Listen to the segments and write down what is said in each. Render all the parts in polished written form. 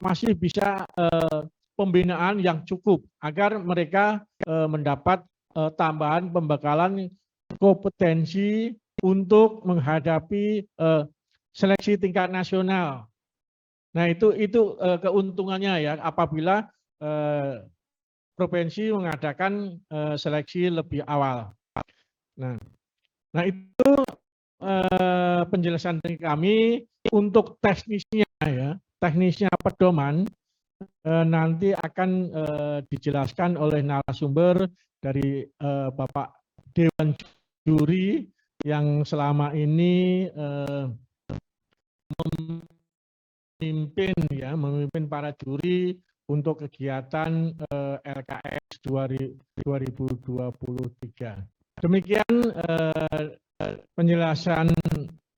masih bisa pembinaan yang cukup agar mereka mendapat tambahan pembekalan kompetensi untuk menghadapi seleksi tingkat nasional. Nah, itu keuntungannya ya apabila provinsi mengadakan seleksi lebih awal. Nah itu penjelasan dari kami. Untuk teknisnya ya, teknisnya pedoman nanti akan dijelaskan oleh narasumber dari Bapak Dewan Juri yang selama ini memimpin para juri untuk kegiatan LKS 2023. Demikian penjelasan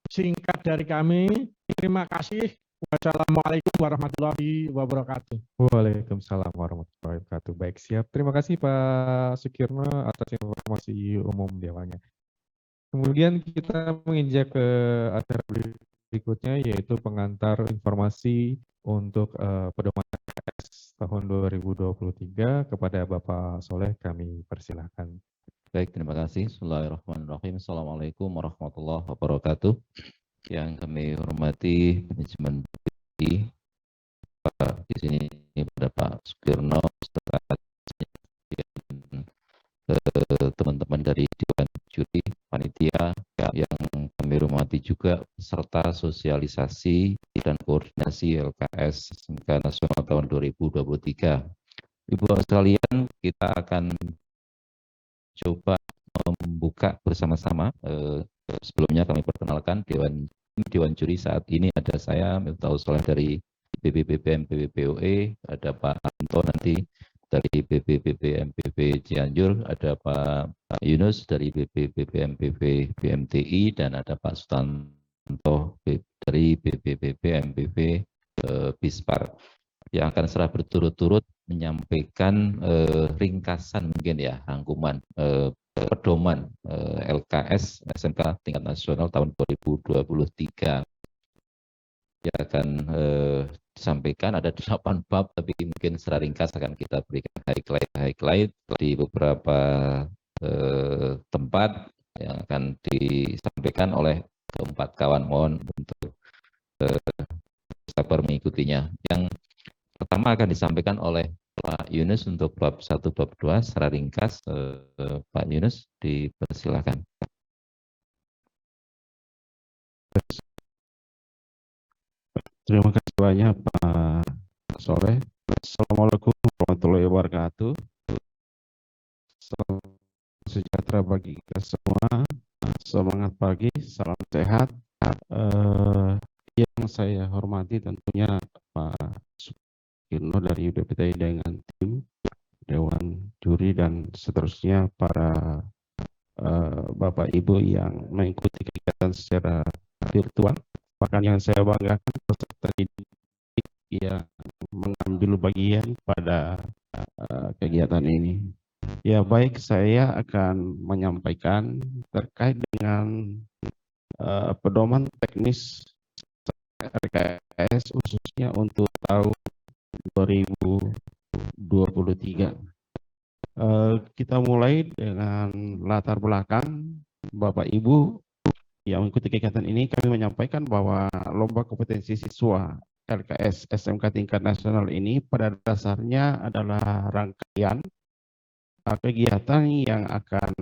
singkat dari kami. Terima kasih. Wassalamualaikum warahmatullahi wabarakatuh. Waalaikumsalam warahmatullahi wabarakatuh. Baik, siap. Terima kasih Pak Sukirno atas informasi umum di awalnya. Kemudian kita menginjak ke acara berikutnya, yaitu pengantar informasi untuk pedoman LKS tahun 2023 kepada Bapak Soleh, kami persilahkan. Baik, terima kasih. Bismillahirrahmanirrahim. Assalamualaikum warahmatullahi wabarakatuh. Yang kami hormati manajemen BPI, di sini pada Pak Sukirno, teman-teman dari Dewan Juri, panitia yang kami hormati juga, serta sosialisasi dan koordinasi LKS SMK Nasional tahun 2023. Ibu sekalian, kita akan coba membuka bersama-sama. Sebelumnya kami perkenalkan Dewan Juri saat ini ada saya, Miftahul Soleh dari BPBPM PBPOE, ada Pak Anto nanti dari BPBPM PB Cianjur, ada Pak Yunus dari BPBPM PB BMTI, dan ada Pak Sutanto dari BPBPM PB Bispar, yang akan secara berturut-turut menyampaikan ringkasan mungkin ya, rangkuman pedoman LKS SMK tingkat nasional tahun 2023 yang akan disampaikan. Ada 8 bab, tapi mungkin secara ringkas akan kita berikan highlight di beberapa tempat yang akan disampaikan oleh keempat kawan. Mohon untuk sabar mengikutinya. Yang pertama akan disampaikan oleh Pak Yunus untuk bab 1, bab 2 secara ringkas. Pak Yunus, dipersilakan. Terima kasih banyak Pak Soleh. Assalamualaikum warahmatullahi wabarakatuh. Salam sejahtera bagi kita semua. Semangat pagi, salam sehat. Yang saya hormati tentunya Pak Sukirno dari UDPTI dengan tim Dewan Juri dan seterusnya, para Bapak Ibu yang mengikuti kegiatan secara virtual. Bahkan yang saya banggakan peserta didik yang mengambil bagian pada kegiatan ini. Ya baik, saya akan menyampaikan terkait dengan pedoman teknis RKS khususnya untuk tahun 2023. Kita mulai dengan latar belakang Bapak Ibu yang mengikuti kegiatan ini. Kami menyampaikan bahwa lomba kompetensi siswa LKS SMK tingkat nasional ini pada dasarnya adalah rangkaian kegiatan yang akan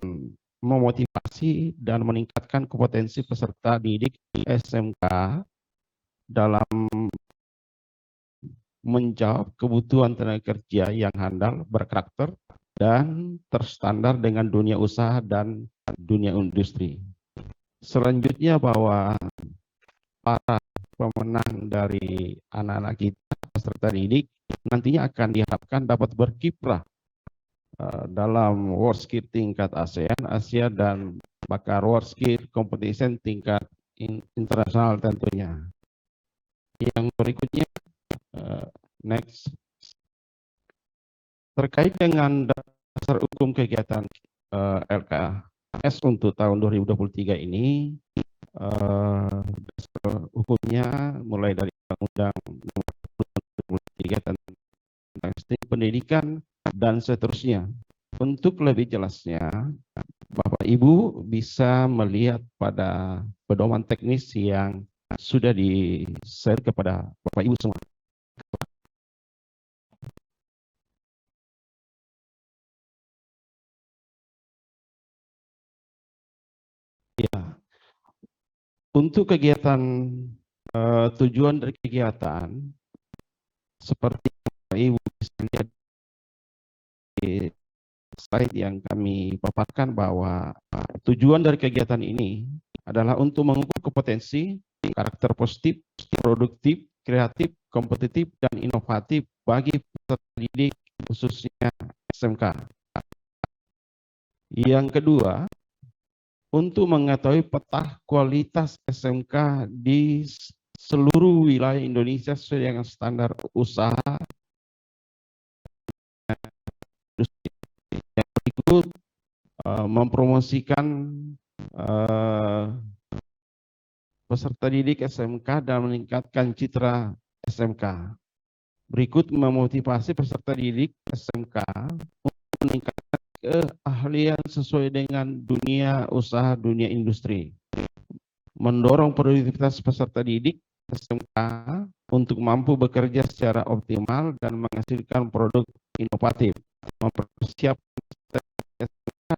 memotivasi dan meningkatkan kompetensi peserta didik SMK dalam menjawab kebutuhan tenaga kerja yang handal, berkarakter, dan terstandar dengan dunia usaha dan dunia industri. Selanjutnya bahwa para pemenang dari anak-anak kita peserta didik nantinya akan diharapkan dapat berkiprah dalam World Skill tingkat ASEAN, Asia, dan bakal World Skill Competition tingkat internasional tentunya. Yang berikutnya, next, terkait dengan dasar hukum kegiatan LKS untuk tahun 2023 ini, dasar hukumnya mulai dari Undang-Undang Nomor 10 kegiatan tentang STIP, pendidikan, dan seterusnya. Untuk lebih jelasnya, Bapak Ibu bisa melihat pada pedoman teknis yang sudah di-share kepada Bapak Ibu semua. Ya, untuk kegiatan tujuan dari kegiatan seperti Bapak Ibu bisa lihat di slide yang kami paparkan bahwa tujuan dari kegiatan ini adalah untuk mengukur kompetensi, karakter positif, produktif, kreatif, kompetitif, dan inovatif bagi peserta didik khususnya SMK. Yang kedua, untuk mengetahui peta kualitas SMK di seluruh wilayah Indonesia sesuai dengan standar usaha. Yang berikut, mempromosikan peserta didik SMK dan meningkatkan citra SMK. Berikut memotivasi peserta didik SMK untuk meningkatkan keahlian sesuai dengan dunia usaha, dunia industri. Mendorong produktivitas peserta didik SMK untuk mampu bekerja secara optimal dan menghasilkan produk inovatif. Mempersiapkan SMK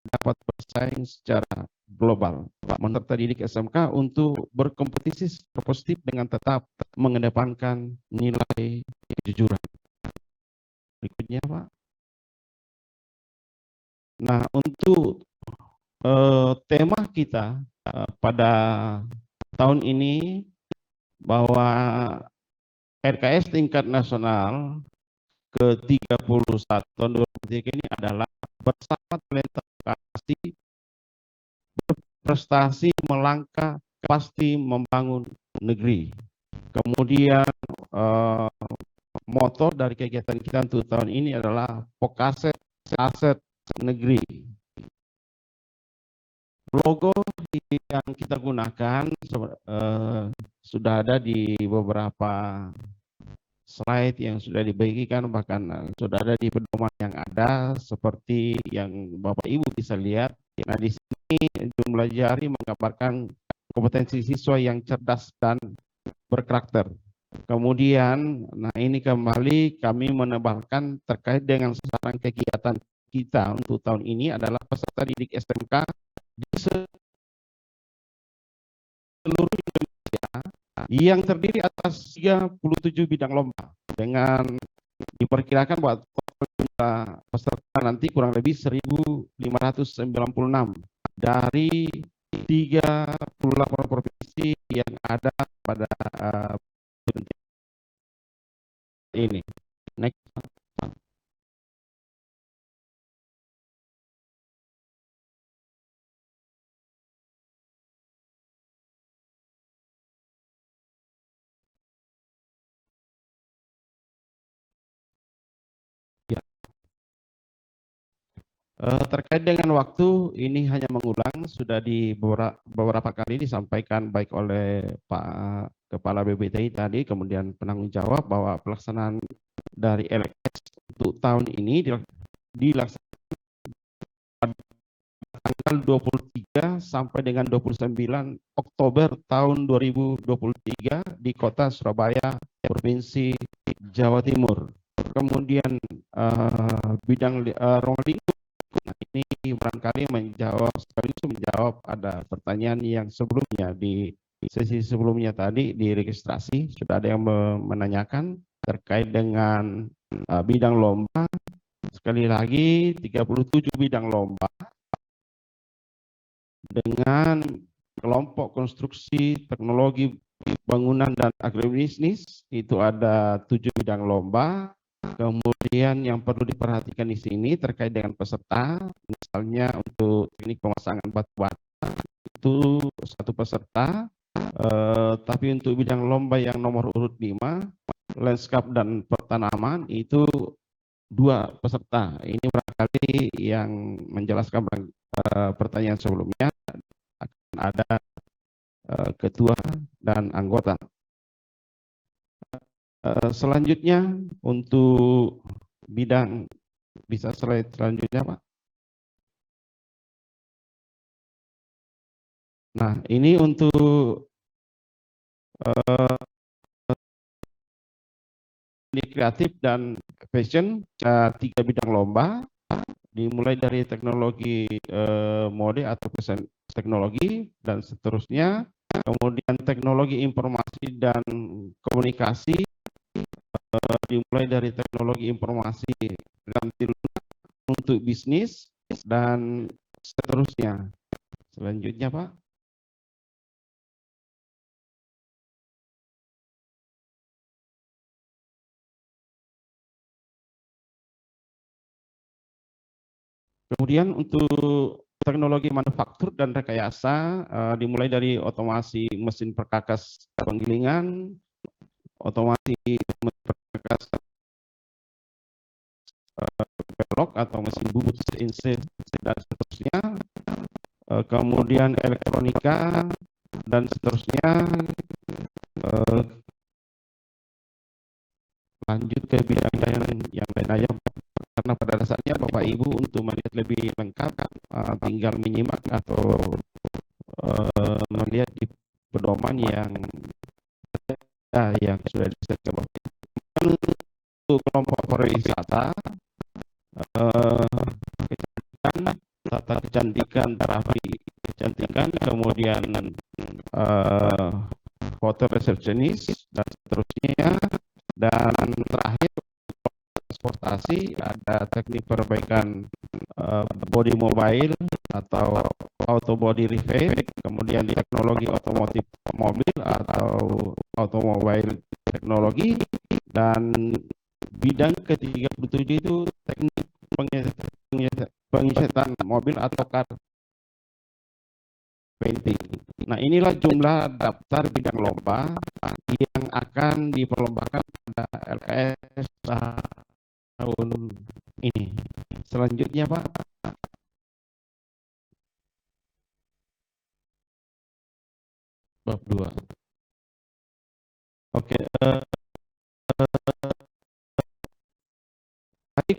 dapat bersaing secara global. Peserta didik SMK untuk berkompetisi secara positif dengan tetap mengedepankan nilai kejujuran. Berikutnya, Pak. Nah, untuk tema kita pada tahun ini bahwa RKS tingkat nasional ke-31 tahun 2023 ini adalah bersama talenta berprestasi melangkah pasti membangun negeri. Kemudian motor dari kegiatan kita untuk tahun ini adalah Pokaset Aset Negeri. Logo yang kita gunakan sudah ada di beberapa slide yang sudah dibagikan, bahkan sudah ada di pedoman yang ada seperti yang Bapak Ibu bisa lihat. Nah, di sini jumlah jari menggambarkan kompetensi siswa yang cerdas dan berkarakter. Kemudian, nah ini kembali kami menebalkan terkait dengan sasaran kegiatan kita untuk tahun ini adalah peserta didik SMK di seluruh Indonesia yang terdiri atas 37 bidang lomba dengan diperkirakan bahwa peserta nanti kurang lebih 1.596 dari 38 provinsi yang ada pada ini. Next. Ya. Terkait dengan waktu, ini hanya mengulang, sudah di beberapa kali disampaikan baik oleh Pak Kepala BPTI tadi, kemudian penanggung jawab bahwa pelaksanaan dari LKS untuk tahun ini dilaksanakan tanggal 23 sampai dengan 29 Oktober tahun 2023 di Kota Surabaya, Provinsi Jawa Timur. Kemudian bidang ruang lingkup, nah ini barangkali sekaligus menjawab ada pertanyaan yang sebelumnya di sesi sebelumnya tadi di registrasi sudah ada yang menanyakan terkait dengan bidang lomba. Sekali lagi 37 bidang lomba dengan kelompok konstruksi, teknologi bangunan dan agribisnis itu ada 7 bidang lomba. Kemudian yang perlu diperhatikan di sini terkait dengan peserta, misalnya untuk teknik pemasangan batu bata itu 1 peserta, tapi untuk bidang lomba yang nomor urut 5, landscape dan pertanaman itu 2 peserta. Ini barangkali yang menjelaskan pertanyaan sebelumnya akan ada ketua dan anggota. Selanjutnya untuk bidang, bisa slide selanjutnya Pak. Nah ini untuk di kreatif dan fashion, 3 bidang lomba, dimulai dari teknologi mode atau teknologi dan seterusnya, kemudian teknologi informasi dan komunikasi, dimulai dari teknologi informasi dan untuk bisnis dan seterusnya. Selanjutnya Pak. Kemudian untuk teknologi manufaktur dan rekayasa, dimulai dari otomasi mesin perkakas penggilingan, otomasi mesin perkakas pelok atau mesin bubut CNC dan seterusnya, kemudian elektronika dan seterusnya. Lanjut ke bidang yang lain aja, karena pada dasarnya Bapak Ibu untuk melihat lebih lengkap tinggal menyimak atau melihat di pedoman yang sudah disetujui. Untuk kelompok pariwisata, tata kecantikan, terapi kecantikan, kemudian foto resepsionis dan seterusnya, dan terakhir transportasi ada teknik perbaikan body mobile atau auto body repair, kemudian teknologi otomotif mobil atau automobile teknologi, dan bidang ke-37 itu teknik pengecetan mobil atau car painting. Nah inilah jumlah daftar bidang lomba yang akan diperlombakan pada LKS tahun ini. Selanjutnya Pak. Bab 2. Oke.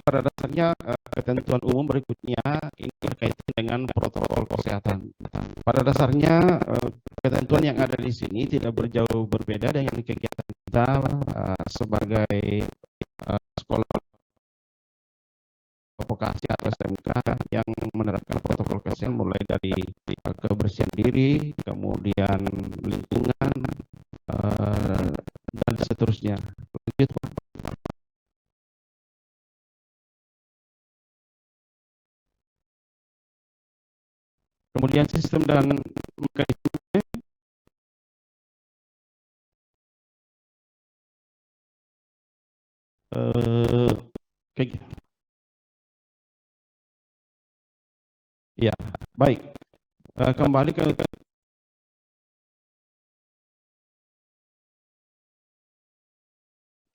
Pada dasarnya ketentuan umum berikutnya ini berkaitan dengan protokol kesehatan. Pada dasarnya ketentuan yang ada di sini tidak berjauh berbeda dengan kegiatan kita sebagai sekolah vokasi atau SMK yang menerapkan protokol kesehatan, mulai dari kebersihan diri, kemudian lingkungan, dan seterusnya. Lanjut Pak. Kemudian sistem dan mekanisme. Ya, baik. Kembali ke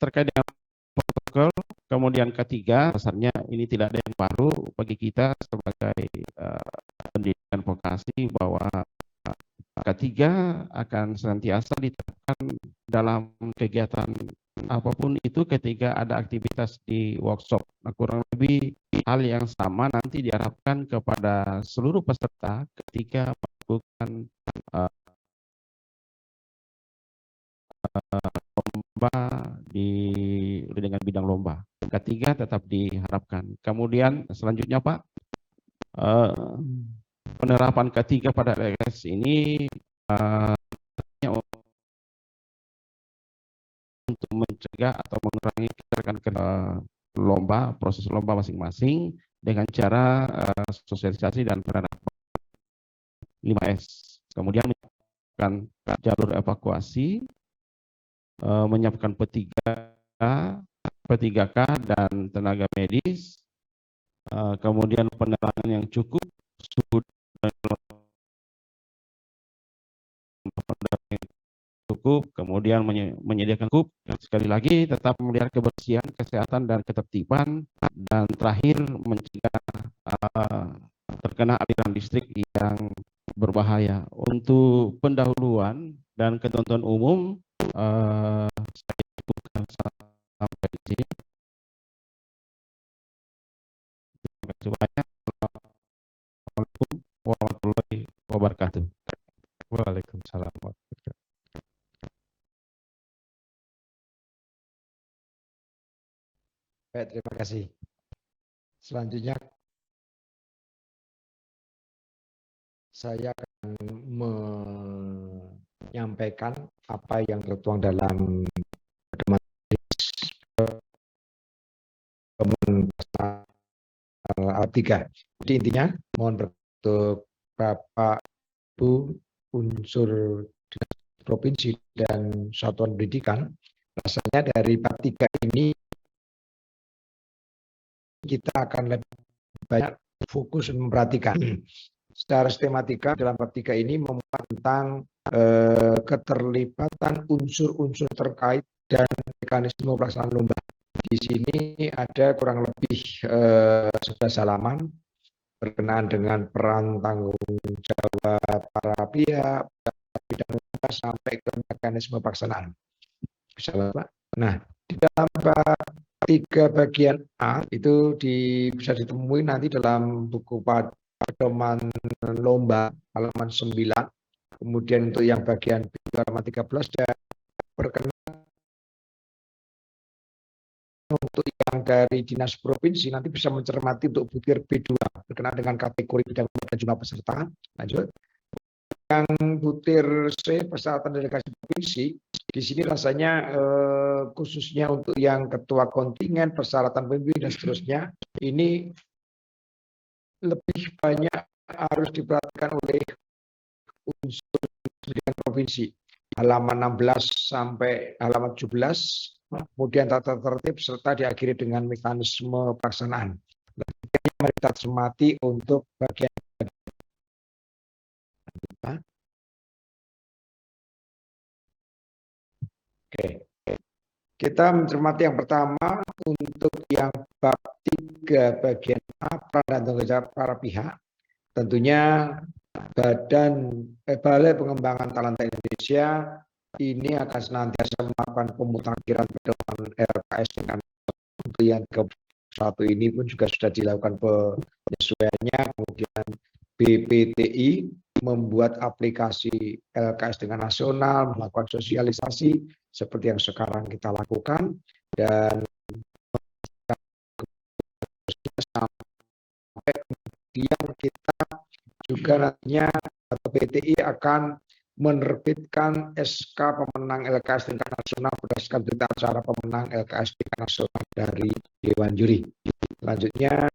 terkait dengan protokol, kemudian ketiga, dasarnya ini tidak ada yang baru bagi kita sebagai pendidikan vokasi, bahwa ketiga akan senantiasa diterapkan dalam kegiatan apapun itu ketika ada aktivitas di workshop. Nah, kurang lebih hal yang sama nanti diharapkan kepada seluruh peserta ketika melakukan lomba dengan bidang lomba. Ketiga tetap diharapkan. Kemudian selanjutnya Pak, penerapan ketiga pada LKS ini untuk mencegah atau mengurangi lomba, proses lomba masing-masing dengan cara sosialisasi dan penerapan 5S. Kemudian menyiapkan jalur evakuasi, menyiapkan P3K dan tenaga medis, kemudian penerangan yang cukup, suhu dan cukup, kemudian menyediakan cukup, sekali lagi tetap memelihara kebersihan, kesehatan dan ketertiban, dan terakhir mencegah terkena aliran listrik yang berbahaya. Untuk pendahuluan dan ketentuan umum saya cukupkan wabarakatuh. Waalaikumsalam. Baik, terima kasih. Selanjutnya saya akan menyampaikan apa yang tertuang dalam pedoman 3. Jadi intinya mohon untuk Bapak Ibu unsur dinas provinsi dan satuan pendidikan, rasanya dari bab 3 ini kita akan lebih banyak fokus memperhatikan. Secara sistematika dalam bab 3 ini memuat tentang keterlibatan unsur-unsur terkait dan mekanisme pelaksanaan lomba. Di sini ada kurang lebih 11 halaman berkenaan dengan peran tanggung jawab para pihak dan sampai ke mekanisme pelaksanaan. Bisa Bapak? Nah, di dalam bab 3 bagian A itu bisa ditemui nanti dalam buku pedoman lomba halaman 9. Kemudian untuk yang bagian B halaman 13 dan berkenaan untuk yang dari dinas provinsi nanti bisa mencermati untuk butir B2 berkenaan dengan kategori bidang dan jumlah peserta. Lanjut. Yang butir C persyaratan delegasi provinsi, di sini rasanya khususnya untuk yang ketua kontingen, persyaratan pemimpin dan seterusnya, ini lebih banyak harus diperhatikan oleh unsur pendidikan provinsi. Halaman 16 sampai halaman 17, kemudian tata tertib serta diakhiri dengan mekanisme pelaksanaan. Mari kita cermati untuk bagian Oke. Kita mencermati yang pertama untuk yang bab 3 bagian A, peran dan tanggung jawab para pihak. Tentunya Balai Pengembangan Talenta Indonesia ini akan senantiasa melakukan pemutakhiran pedoman LKS dengan yang ke-1 ini pun juga sudah dilakukan penyesuaiannya. Kemudian BPTI membuat aplikasi LKS dengan nasional, melakukan sosialisasi seperti yang sekarang kita lakukan, dan sampai kemudian kita juga nantinya atau BPTI akan menerbitkan SK pemenang LKS tingkat nasional berdasarkan berita acara pemenang LKS tingkat nasional dari Dewan Juri. Selanjutnya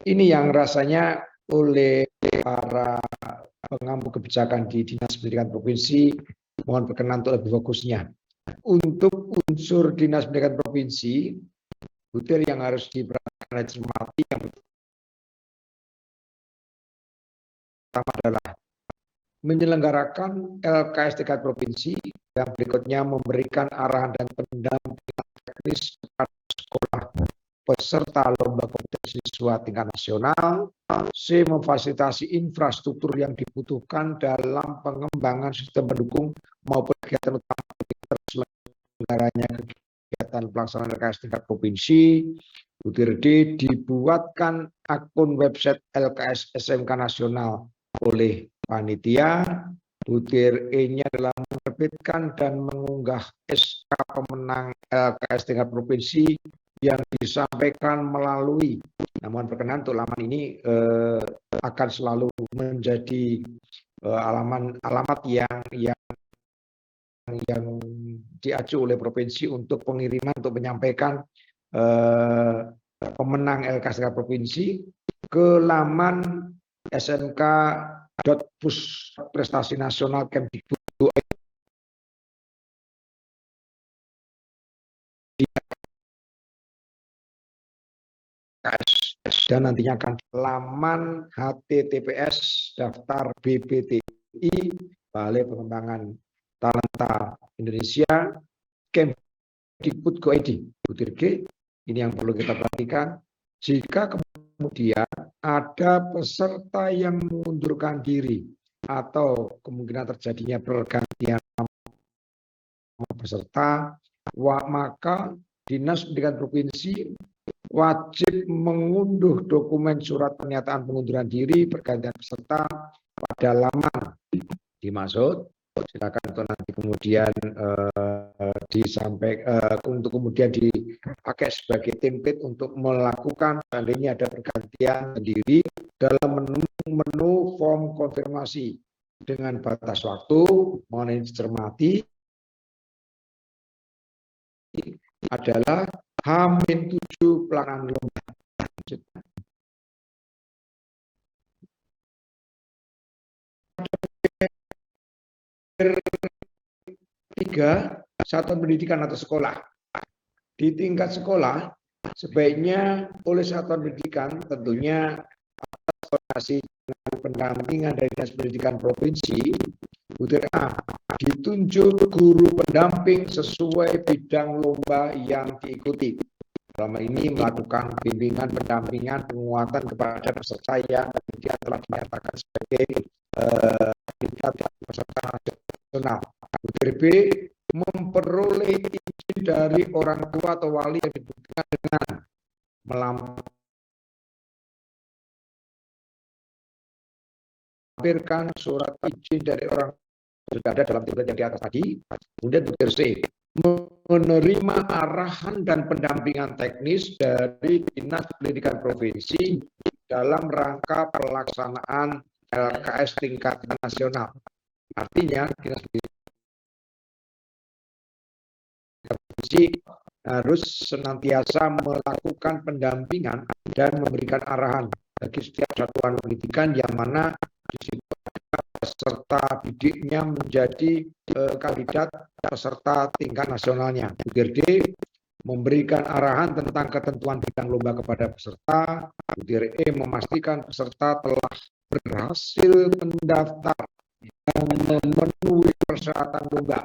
ini yang rasanya oleh para pengampu kebijakan di Dinas Pendidikan Provinsi, mohon berkenan untuk lebih fokusnya. Untuk unsur Dinas Pendidikan Provinsi, butir yang harus diperhatikan dan cermati yang pertama adalah menyelenggarakan LKS tingkat provinsi, yang berikutnya memberikan arahan dan pendampingan teknis kepada sekolah peserta lomba kompetisi siswa tingkat nasional. C. Memfasilitasi infrastruktur yang dibutuhkan dalam pengembangan sistem pendukung maupun kegiatan utama terselenggaranya kegiatan pelaksanaan LKS tingkat provinsi. Butir D. Dibuatkan akun website LKS SMK nasional oleh panitia. Butir E-nya adalah menerbitkan dan mengunggah SK pemenang LKS tingkat provinsi yang disampaikan melalui, namun berkenan untuk laman ini akan selalu menjadi alamat yang diacu oleh provinsi untuk pengiriman untuk menyampaikan pemenang LKS tingkat provinsi ke laman smk.pusprestasi nasional Kemdikbud dan nantinya akan laman https daftar BPTI Balai Pengembangan Talenta Indonesia Kemdikbud.go.id. Butir G, ini yang perlu kita perhatikan. Jika kemudian ada peserta yang mengundurkan diri atau kemungkinan terjadinya pergantian peserta, maka Dinas Pendidikan Provinsi wajib mengunduh dokumen surat pernyataan pengunduran diri pergantian peserta pada laman dimaksud. Silakan untuk nanti kemudian disampaikan untuk kemudian dipakai sebagai template untuk melakukan seandainya ada pergantian diri dalam menu form konfirmasi dengan batas waktu. Mohon ini dicermati adalah H-7 pelaksanaan lomba. Tiga, satuan pendidikan atau sekolah. Di tingkat sekolah, sebaiknya oleh satuan pendidikan tentunya koordinasi dengan pendampingan dari Dinas Pendidikan Provinsi, ditunjuk guru pendamping sesuai bidang lomba yang diikuti. Selama ini melakukan bimbingan, pendampingan, penguatan kepada peserta yang telah dinyatakan sebagai peserta nasional. B, memperoleh izin dari orang tua atau wali yang dibuktikan dengan melampirkan surat izin dari orang sudah ada dalam template yang di atas tadi. Kemudian C, menerima arahan dan pendampingan teknis dari Dinas Pendidikan Provinsi dalam rangka pelaksanaan LKS tingkat nasional. Artinya Dinas Pendidikan Provinsi harus senantiasa melakukan pendampingan dan memberikan arahan bagi setiap satuan pendidikan yang mana di situ peserta didiknya menjadi kandidat peserta tingkat nasionalnya. D, memberikan arahan tentang ketentuan bidang lomba kepada peserta. E, memastikan peserta telah berhasil mendaftar dan memenuhi persyaratan lomba.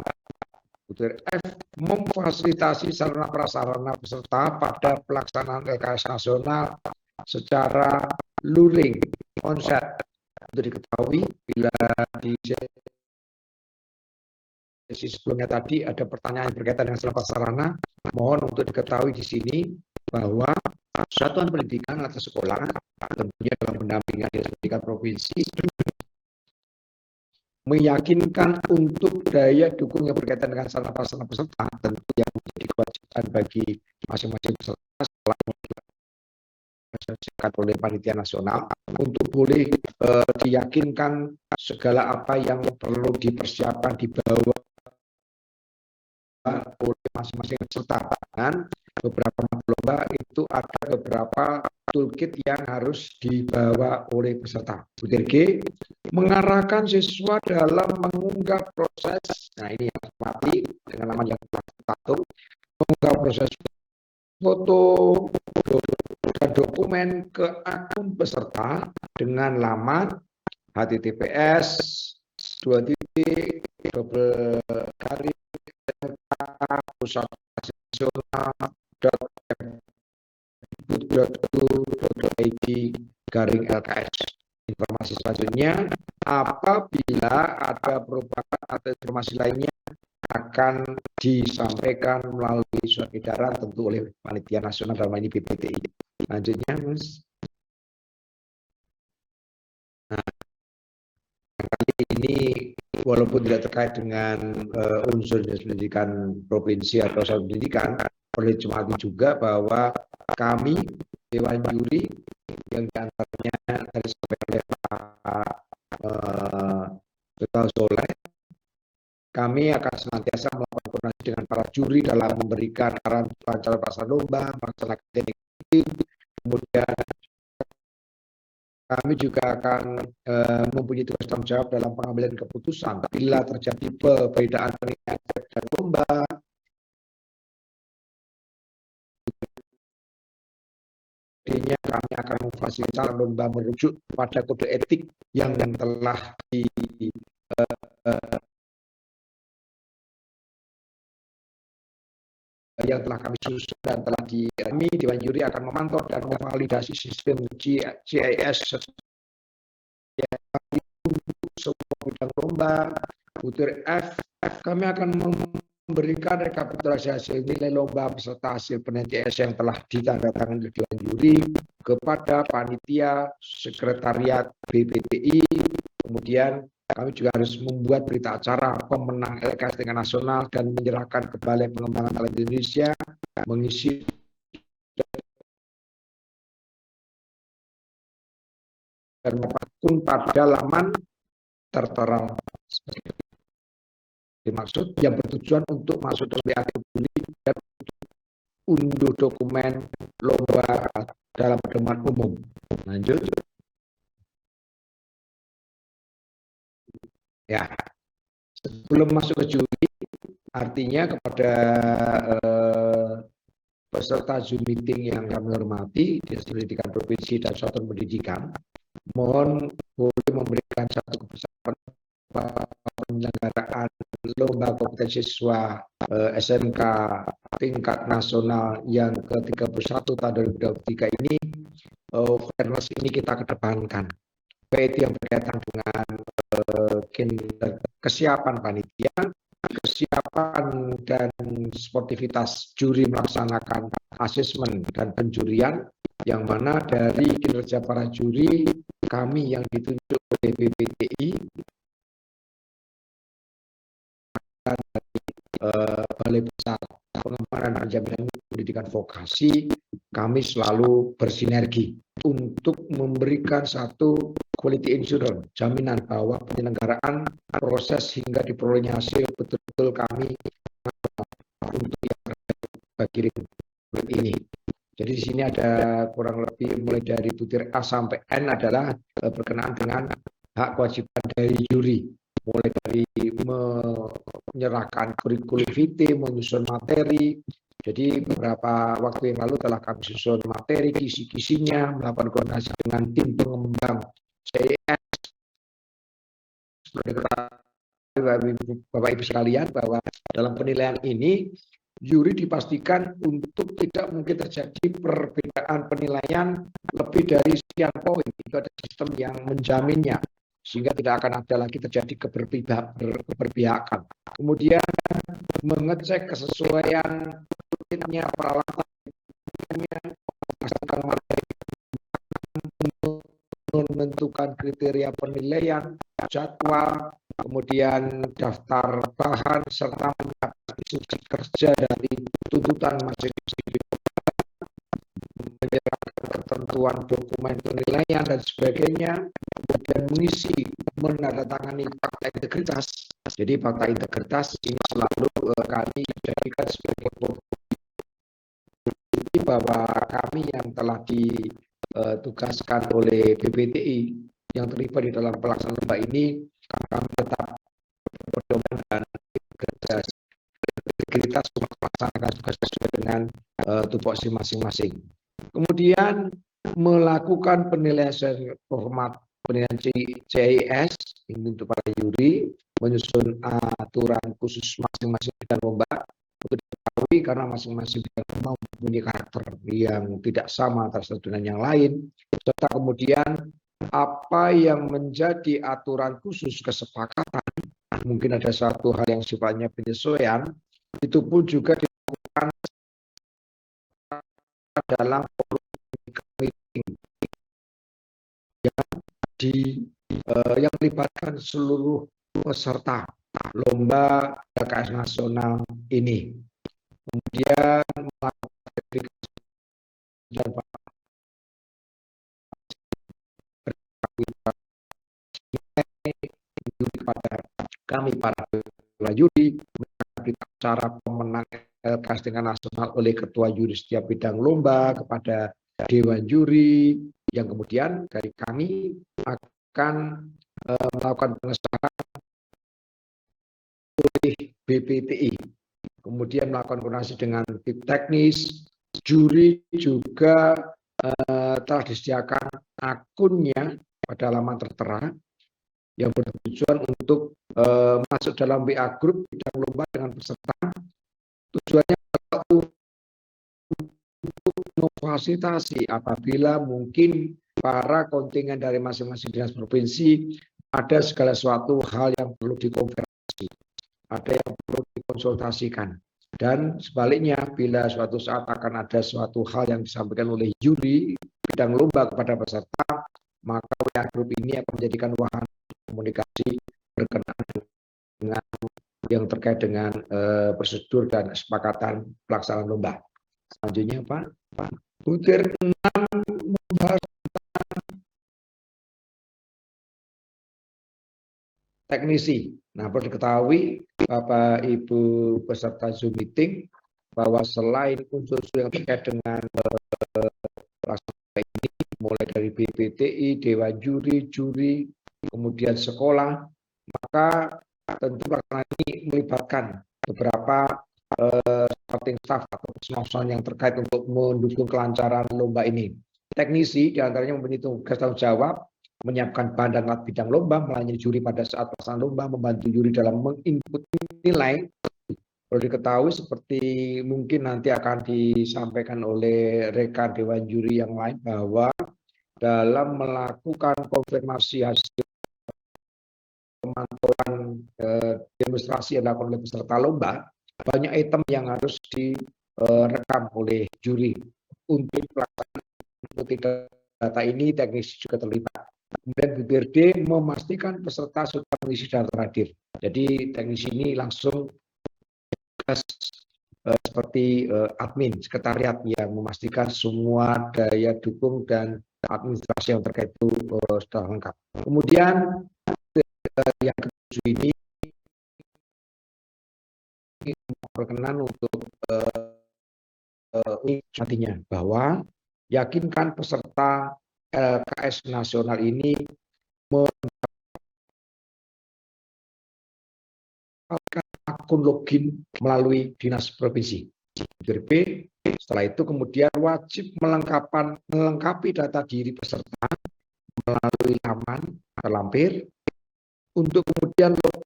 F, memfasilitasi sarana prasarana peserta pada pelaksanaan LKS nasional secara luring, onsite. Untuk diketahui bila di sesi sebelumnya tadi ada pertanyaan berkaitan dengan sarana prasarana, mohon untuk diketahui di sini bahwa satuan pendidikan atau sekolah tentunya dalam pendampingan Dinas Pendidikan Provinsi meyakinkan untuk daya dukung yang berkaitan dengan sarana prasarana peserta tentu yang menjadi kewajiban bagi masing-masing peserta selain dilaksanakan oleh panitia nasional untuk boleh diyakinkan segala apa yang perlu dipersiapkan dibawa oleh masing-masing peserta. Dan beberapa lomba itu ada beberapa toolkit yang harus dibawa oleh peserta. G, mengarahkan siswa dalam mengunggah proses. Nah ini yang mati dengan nama yang tertutup, mengunggah proses foto dan dokumen ke akun peserta dengan laman https://pusat.go.id/LKS. Informasi selanjutnya, apabila ada perubahan atau informasi lainnya akan disampaikan melalui surat edaran tentu oleh panitia nasional dalam ini BPTI. Lanjutnya, Mas. Nah, kali ini walaupun tidak terkait dengan unsur Dinas Pendidikan Provinsi atau satuan pendidikan, perlu dicermati juga bahwa kami Dewan Juri yang diantaranya tadi disampaikan oleh Pak Ketua Soleh, kami akan senantiasa melakukan koordinasi dengan para juri dalam memberikan arahan pelancaran pelaksanaan lomba, melaksanakan teknik, kemudian kami juga akan mempunyai tugas tanggung jawab dalam pengambilan keputusan bila terjadi perbedaan penilaian dan lomba. Artinya kami akan memfasilitasi lomba merujuk pada kode etik yang telah kami susun dan telah kami Dewan Juri akan memantau dan memvalidasi sistem GIS untuk semua bidang lomba. F, kami akan memberikan rekapitulasi hasil nilai lomba beserta hasil penilaian CS yang telah ditandatangani oleh Dewan Juri kepada panitia sekretariat BPTI. Kemudian kami juga harus membuat berita acara pemenang LKS tingkat nasional dan menyerahkan ke Balai Pengembangan Talent Indonesia mengisi dan apapun pada laman tertera dimaksud yang bertujuan untuk masuk dalam BA publik dan unduh dokumen lomba dalam pedoman umum. Lanjut. Ya, sebelum masuk ke juri, artinya kepada peserta Zoom meeting yang kami hormati, Dinas Pendidikan Provinsi dan Satuan Pendidikan, mohon boleh memberikan satu kebesaran penyelenggaraan lomba kompetensi siswa SMK tingkat nasional yang ke-31 tahun 2023 ini. Fairness ini kita kedepankan, baik yang berkaitan dengan kesiapan panitia, kesiapan dan sportivitas juri melaksanakan asesmen dan penjurian, yang mana dari kinerja para juri kami yang ditunjuk oleh BPTI dari Balai Besar Pengembangan dan Jaminan Pendidikan Vokasi, kami selalu bersinergi untuk memberikan satu quality assurance, jaminan bahwa penyelenggaraan proses hingga diperolehnya hasil betul-betul kami untuk yang bagi republik ini. Jadi di sini ada kurang lebih mulai dari butir A sampai N adalah berkenaan dengan hak kewajiban dari juri, mulai dari menyerahkan kurikulum vitae, menyusun materi. Jadi beberapa waktu yang lalu telah kami susun materi, kisi-kisinya, melakukan koordinasi dengan tim pengembang CIS. Bapak Ibu sekalian, bahwa dalam penilaian ini juri dipastikan untuk tidak mungkin terjadi perbedaan penilaian lebih dari sekian poin. Itu ada sistem yang menjaminnya, sehingga tidak akan ada lagi terjadi keberpihakan. Kemudian mengecek kesesuaian peralatan, menentukan kriteria penilaian, jadwal, kemudian daftar bahan, serta mencatat instruksi kerja dari tuntutan masing-masing, menyerahkan ketentuan dokumen penilaian dan sebagainya, dan mengisi menandatangani fakta integritas. Jadi fakta integritas ini selalu kami jadikan sebagai bukti bahwa kami yang telah ditugaskan oleh BPTI yang terlibat di dalam pelaksanaan lomba ini, kami tetap berpedoman dan integritas untuk melaksanakan tugas sesuai dengan tupoksi masing-masing. Kemudian melakukan penilaian format penilaian CIS ini untuk para juri, menyusun aturan khusus masing-masing bidang lomba untuk diketahui karena masing-masing bidang lomba mempunyai karakter yang tidak sama antara satu dengan yang lain, serta kemudian apa yang menjadi aturan khusus kesepakatan, mungkin ada satu hal yang sifatnya penyesuaian, itu pun juga dilakukan dalam meeting yang melibatkan seluruh peserta lomba LKS nasional ini. Kemudian melakukan dan kepada kami para juri, cara pemenang LKS tingkat nasional oleh ketua juri setiap bidang lomba kepada dewan juri, yang kemudian dari kami akan melakukan pengesahan oleh BPTI, kemudian melakukan koordinasi dengan tim teknis. Juri juga telah disediakan akunnya pada laman tertera yang bertujuan untuk masuk dalam WA Group bidang lomba dengan peserta. Tujuannya untuk memfasilitasi apabila mungkin para kontingen dari masing-masing dinas provinsi ada segala suatu hal yang perlu dikonfirmasi. ada yang perlu dikonsultasikan. Dan sebaliknya, bila suatu saat akan ada suatu hal yang disampaikan oleh juri bidang lomba kepada peserta, maka WA Group ini akan menjadikan wahana komunikasi berkenaan dengan yang terkait dengan prosedur dan kesepakatan pelaksanaan lomba. Selanjutnya, Pak. Butir 6 membahas teknisi. Nah, perlu diketahui Bapak Ibu peserta Zoom meeting bahwa selain unsur-unsur yang terkait dengan pelaksanaan ini, mulai dari BPTI, Dewan Juri, kemudian sekolah, maka tentu pelaksanaan ini melibatkan beberapa supporting staff atau personal yang terkait untuk mendukung kelancaran lomba ini. Teknisi diantaranya mempunyai tugas tanggung jawab menyiapkan bahan dan alat bidang lomba, melayani juri pada saat pelaksanaan lomba, membantu juri dalam menginput nilai. Perlu diketahui seperti mungkin nanti akan disampaikan oleh rekan Dewan Juri yang lain bahwa dalam melakukan konfirmasi hasil pemantauan demonstrasi yang dilakukan oleh peserta lomba, banyak item yang harus direkam oleh juri. Untuk pelaksanaan data ini teknisi juga terlibat. Kemudian BPRD memastikan peserta sudah mengisi daftar hadir. Jadi teknisi ini langsung seperti admin, sekretariat yang memastikan semua daya dukung dan administrasi yang terkait itu sudah lengkap. Kemudian yang ketujuh ini berkenan untuk nantinya bahwa yakinkan peserta LKS nasional ini mendapatkan akun login melalui dinas provinsi. B. Setelah itu kemudian wajib melengkapi data diri peserta melalui laman terlampir untuk kemudian login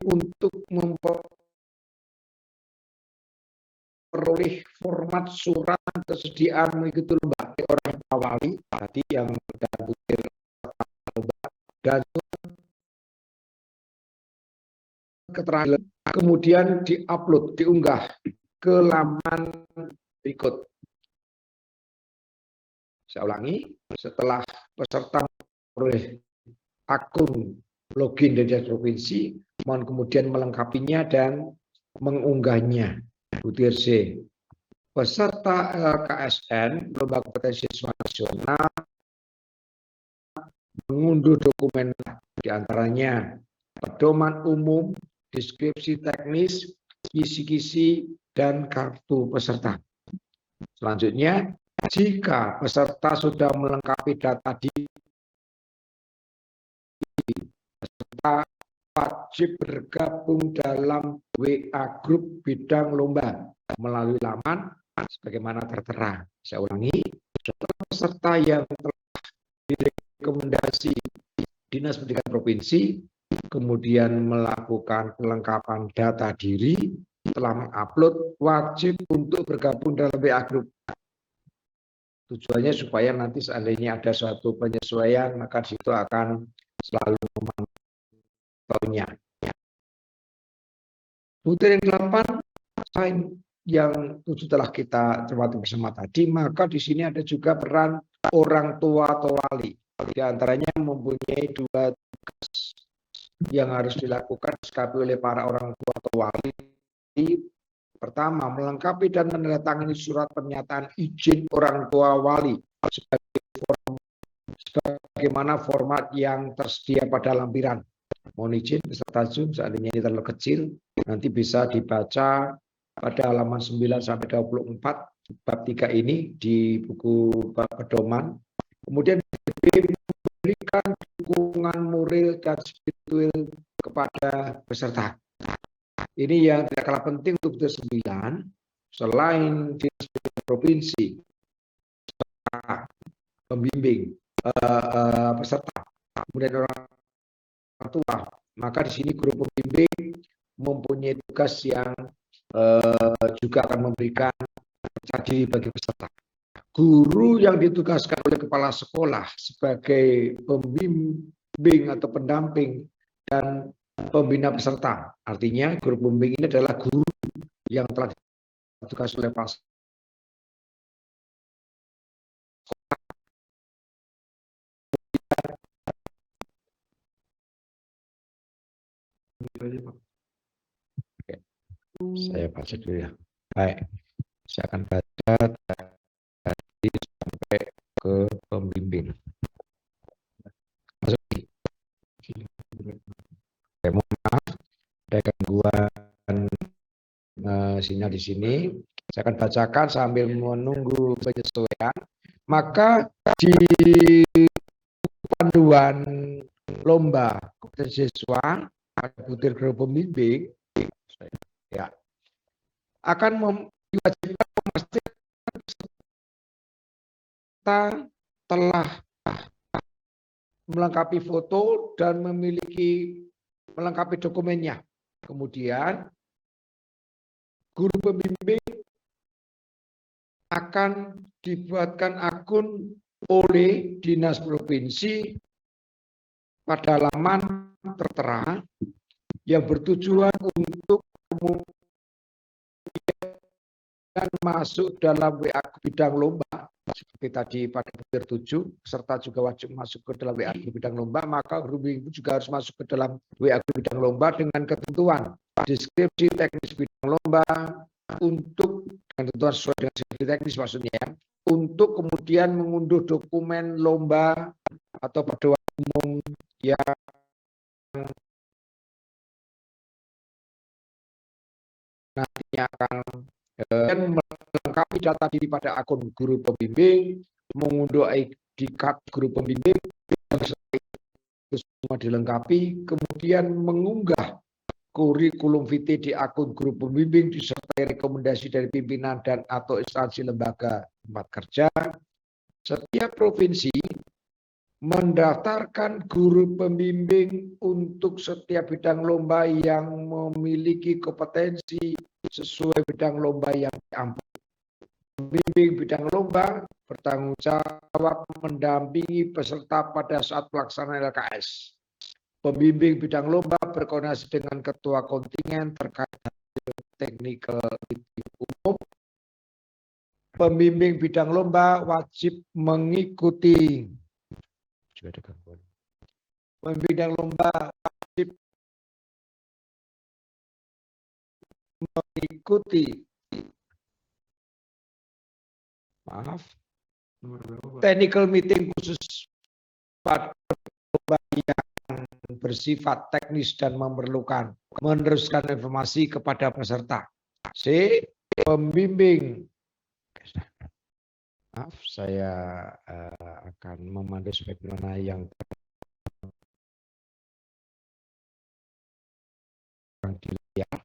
untuk memperoleh format surat kesediaan mengikuti lomba orang awali tadi yang butir lomba dan keterangan kemudian diupload, diunggah ke laman berikut. Saya ulangi, setelah peserta memperoleh akun login dari provinsi, mohon kemudian melengkapinya dan mengunggahnya. Butir C. Peserta LKSN Lomba Kompetensi Siswa Nasional mengunduh dokumen diantaranya pedoman umum, deskripsi teknis, kisi-kisi, dan kartu peserta. Selanjutnya, jika peserta sudah melengkapi data diri, peserta wajib bergabung dalam WA Group bidang lomba melalui laman sebagaimana tertera. Saya ulangi, peserta yang telah direkomendasi Dinas Pendidikan Provinsi kemudian melakukan kelengkapan data diri, telah mengupload, wajib untuk bergabung dalam WA Group. Tujuannya supaya nanti seandainya ada suatu penyesuaian, maka di situ akan selalu memantaunya. Butir yang 8, selain yang 7 telah kita cermati bersama tadi, maka di sini ada juga peran orang tua atau wali. Di antaranya mempunyai 2 tugas yang harus dilakukan oleh para orang tua atau wali. Pertama, melengkapi dan menandatangani surat pernyataan izin orang tua wali sebagaimana format yang tersedia pada lampiran. Mohon izin peserta Zoom, seandainya ini terlalu kecil, nanti bisa dibaca pada halaman 9-24 bab 3 ini di buku pedoman. Kemudian memberikan dukungan moral dan spiritual kepada peserta. Ini yang tidak kalah penting untuk butir 9, selain dinas provinsi pembimbing peserta, kemudian orang tua, maka di sini guru pembimbing mempunyai tugas yang juga akan memberikan percaya diri bagi peserta. Guru yang ditugaskan oleh kepala sekolah sebagai pembimbing atau pendamping dan pembina peserta. Artinya guru pembimbing ini adalah guru yang telah ditugas oleh Pak. Oke. Saya baca dulu ya. Baik, saya akan baca tadi sampai ke pembimbing. Masuk. Oke, mohon maaf, ada gangguan sinyal di sini. Saya akan bacakan sambil menunggu penyesuaian. Maka di panduan lomba kompetensi siswa pada butir guru pembimbing ya akan diwajibkan memastikan peserta telah melengkapi foto dan melengkapi dokumennya. Kemudian guru pembimbing akan dibuatkan akun oleh dinas provinsi pada laman tertera yang bertujuan untuk kemudian masuk dalam WA bidang lomba seperti tadi pada butir 7, serta juga wajib masuk ke dalam WA bidang lomba, maka guru pembimbing juga harus masuk ke dalam WA bidang lomba dengan ketentuan deskripsi teknis bidang lomba untuk ketentuan sesuai dengan deskripsi teknis maksudnya ya, untuk kemudian mengunduh dokumen lomba atau pedoman umum yang nantinya akan melengkapi data diri pada akun guru pembimbing, mengunduh ID card guru pembimbing, itu semua dilengkapi, kemudian mengunggah kurikulum vitae di akun guru pembimbing disertai rekomendasi dari pimpinan dan atau instansi lembaga tempat kerja. Setiap provinsi mendaftarkan guru pembimbing untuk setiap bidang lomba yang memiliki kompetensi sesuai bidang lomba yang diambil. Pembimbing bidang lomba bertanggung jawab mendampingi peserta pada saat pelaksanaan LKS. Pembimbing bidang lomba berkoordinasi dengan ketua kontingen terkait technical umum. Pembimbing bidang lomba wajib mengikuti pembimbing bidang lomba wajib mengikuti technical meeting khusus pada lomba yang bersifat teknis dan memerlukan meneruskan informasi kepada peserta. C. Pembimbing. Maaf, saya akan memandu sebagaimana yang dilihat.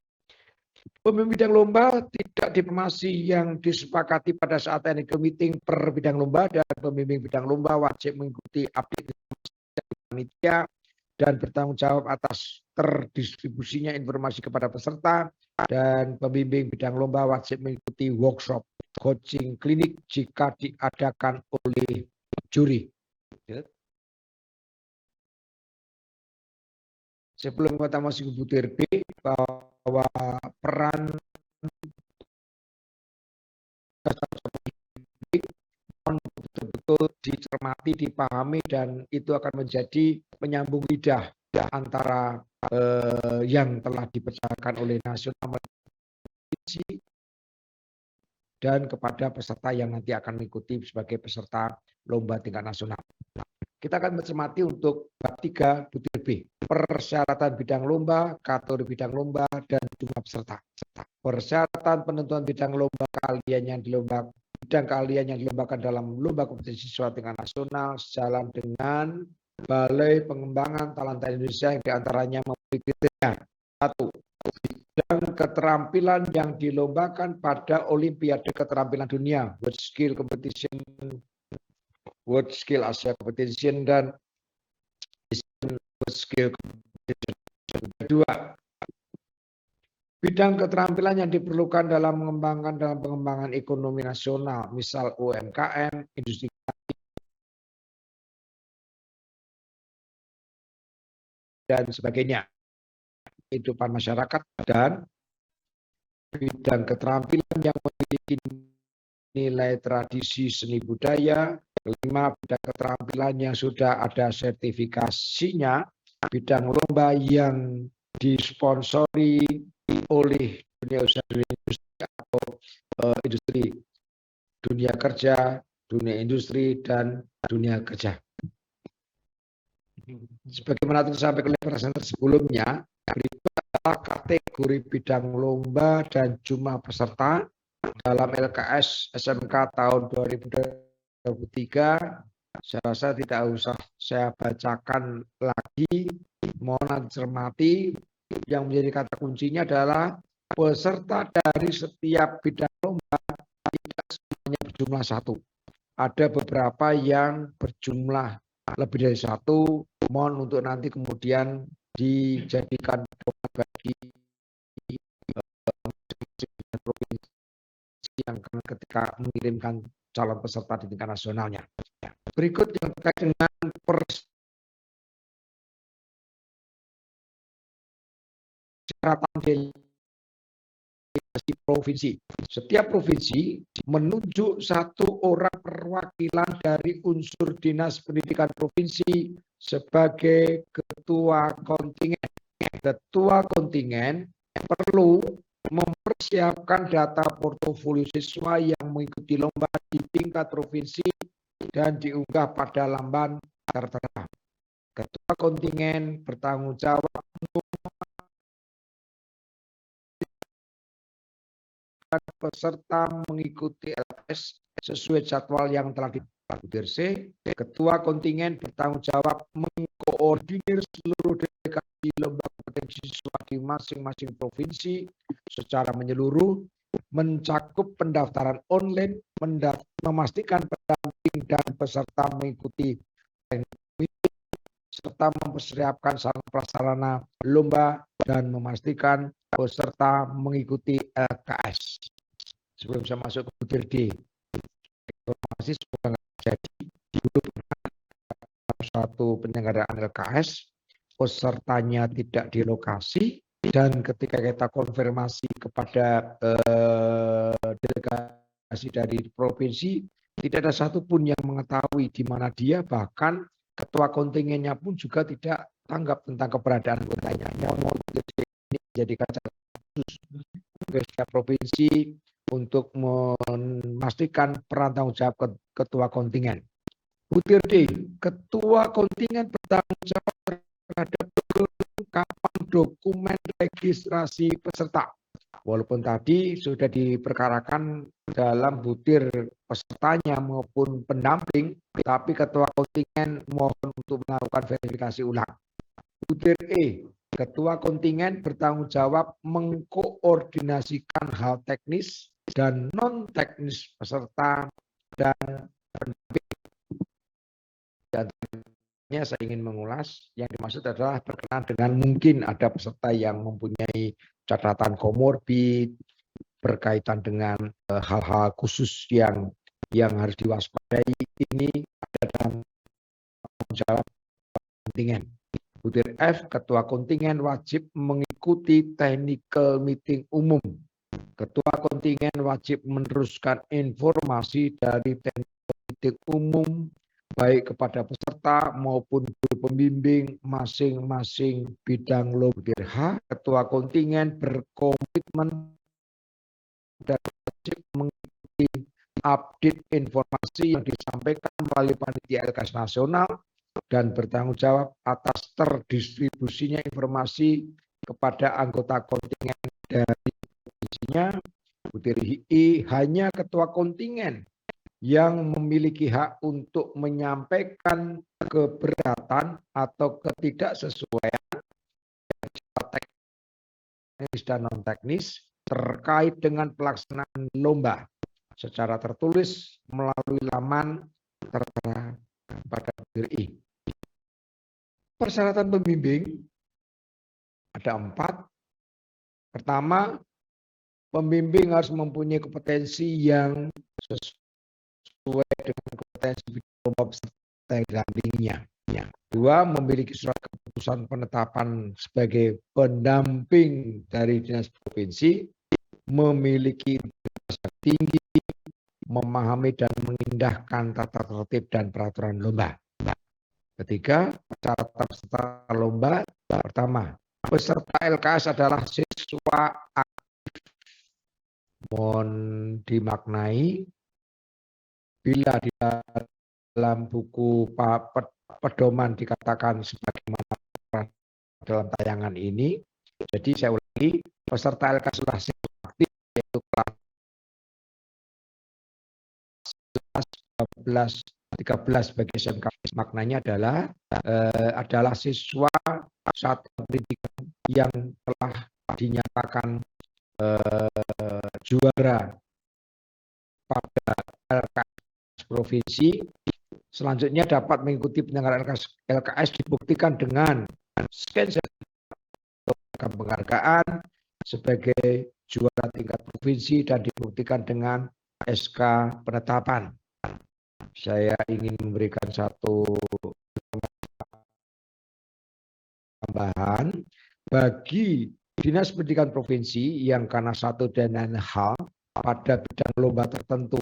Pembimbing bidang lomba tidak diinformasi yang disepakati pada saat technical meeting per bidang lomba, dan pembimbing bidang lomba wajib mengikuti update dari panitia dan bertanggung jawab atas terdistribusinya informasi kepada peserta, dan pembimbing bidang lomba wajib mengikuti workshop coaching klinik jika diadakan oleh juri. Sebelum kita masuk ke butir B, bahwa peran betul-betul dicermati, dipahami, dan itu akan menjadi penyambung lidah antara yang telah dipercayakan oleh nasional dan kepada peserta yang nanti akan mengikuti sebagai peserta lomba tingkat nasional. Kita akan mencermati untuk bab 3 butir B, persyaratan bidang lomba, kategori bidang lomba, dan jumlah peserta. Persyaratan penentuan bidang lomba keahlian yang dilombakan, bidang keahlian yang dilombakan dalam lomba kompetensi siswa tingkat nasional sejalan dengan Balai Pengembangan Talenta Indonesia yang diantaranya memiliki kriteria. 1. Bidang keterampilan yang dilombakan pada Olimpiade Keterampilan Dunia, World Skill Competition, World Skill Asia Competition, dan World Skill Competition. Kedua, bidang keterampilan yang diperlukan dalam pengembangan ekonomi nasional, misal UMKM, industri dan sebagainya. Kehidupan masyarakat dan bidang keterampilan yang memiliki nilai tradisi seni budaya. Kelima, bidang keterampilan yang sudah ada sertifikasinya. Bidang lomba yang disponsori oleh dunia usaha, dunia industri atau industri, dunia kerja, dunia industri, dan dunia kerja. Sebagaimana telah disampaikan oleh presenter sebelumnya, berikut adalah kategori bidang lomba dan jumlah peserta dalam LKS SMK tahun 2023. Saya rasa tidak usah saya bacakan lagi, mohon dicermati. Yang menjadi kata kuncinya adalah peserta dari setiap bidang lomba tidak semuanya berjumlah satu. Ada beberapa yang berjumlah lebih dari satu, mohon untuk nanti kemudian dijadikan bagi provinsi yang ketika mengirimkan calon peserta di tingkat nasionalnya. Berikut yang terkait dengan persyaratan delegasi provinsi. Setiap provinsi menunjuk satu orang perwakilan dari unsur dinas pendidikan provinsi sebagai ketua kontingen. Ketua kontingen perlu mempersiapkan data portofolio siswa yang mengikuti lomba di tingkat provinsi dan diunggah pada lamban tertera. Ketua kontingen bertanggung jawab untuk peserta mengikuti LKS sesuai jadwal yang telah dibutir. C. Ketua kontingen bertanggung jawab mengkoordinir seluruh delegasi lomba kompetensi siswa di masing-masing provinsi secara menyeluruh, mencakup pendaftaran online, memastikan pendamping dan peserta mengikuti serta mempersiapkan sarana prasarana lomba dan memastikan peserta mengikuti LKS. Sebelum saya masuk ke butir D, informasi sudah jadi dulu satu penyelenggaraan LKS, pesertanya tidak di lokasi, dan ketika kita konfirmasi kepada delegasi dari provinsi, tidak ada satupun yang mengetahui di mana dia, bahkan ketua kontingennya pun juga tidak tanggap tentang keberadaan anggotanya. Mohon ini menjadikan khusus ke setiap provinsi untuk memastikan peran tanggung jawab ketua kontingen. Butir D, ketua kontingen bertanggung jawab terhadap kelengkapan dokumen registrasi peserta. Walaupun tadi sudah diperkarakan dalam butir pesertanya maupun pendamping, tapi ketua kontingen mohon untuk melakukan verifikasi ulang. Butir E, ketua kontingen bertanggung jawab mengkoordinasikan hal teknis dan non-teknis peserta dan pendamping. Dan saya ingin mengulas, yang dimaksud adalah berkenaan dengan mungkin ada peserta yang mempunyai catatan komorbid berkaitan dengan hal-hal khusus yang harus diwaspadai. Ini ada dalam tanggung jawab kontingen. Butir F, ketua kontingen wajib mengikuti technical meeting umum. Ketua kontingen wajib meneruskan informasi dari technical meeting umum baik kepada peserta maupun guru pembimbing masing-masing bidang lomba. Butir H, ketua kontingen berkomitmen dan wajib mengikuti update informasi yang disampaikan melalui panitia LKS nasional dan bertanggung jawab atas terdistribusinya informasi kepada anggota kontingen dari provinsinya. Butir I, hanya ketua kontingen yang memiliki hak untuk menyampaikan keberatan atau ketidaksesuaian teknis dan non-teknis terkait dengan pelaksanaan lomba secara tertulis melalui laman tertera pada butir I. Persyaratan pembimbing ada 4. Pertama, pembimbing harus mempunyai kompetensi yang sesuai dengan kompetensi lomba peserta yang didampinginya. 2, memiliki surat keputusan keputusan penetapan sebagai pendamping dari dinas provinsi memiliki integritas yang tinggi, memahami dan mengindahkan tata tertib dan peraturan lomba. Ketiga, syarat peserta lomba. Pertama, peserta LKS adalah siswa aktif. Mohon dimaknai, bila di dalam buku pedoman dikatakan sebagaimana dalam tayangan ini, jadi saya ulangi, peserta LKS adalah siswa aktif, yaitu kelas 11, 13 bagi SMK. Maknanya adalah siswa satuan pendidikan yang telah dinyatakan juara pada LKS provinsi. Selanjutnya dapat mengikuti penyelenggaraan LKS dibuktikan dengan scan penghargaan sebagai juara tingkat provinsi dan dibuktikan dengan SK penetapan. Saya ingin memberikan satu tambahan bagi Dinas Pendidikan Provinsi yang karena satu dan lain hal pada bidang lomba tertentu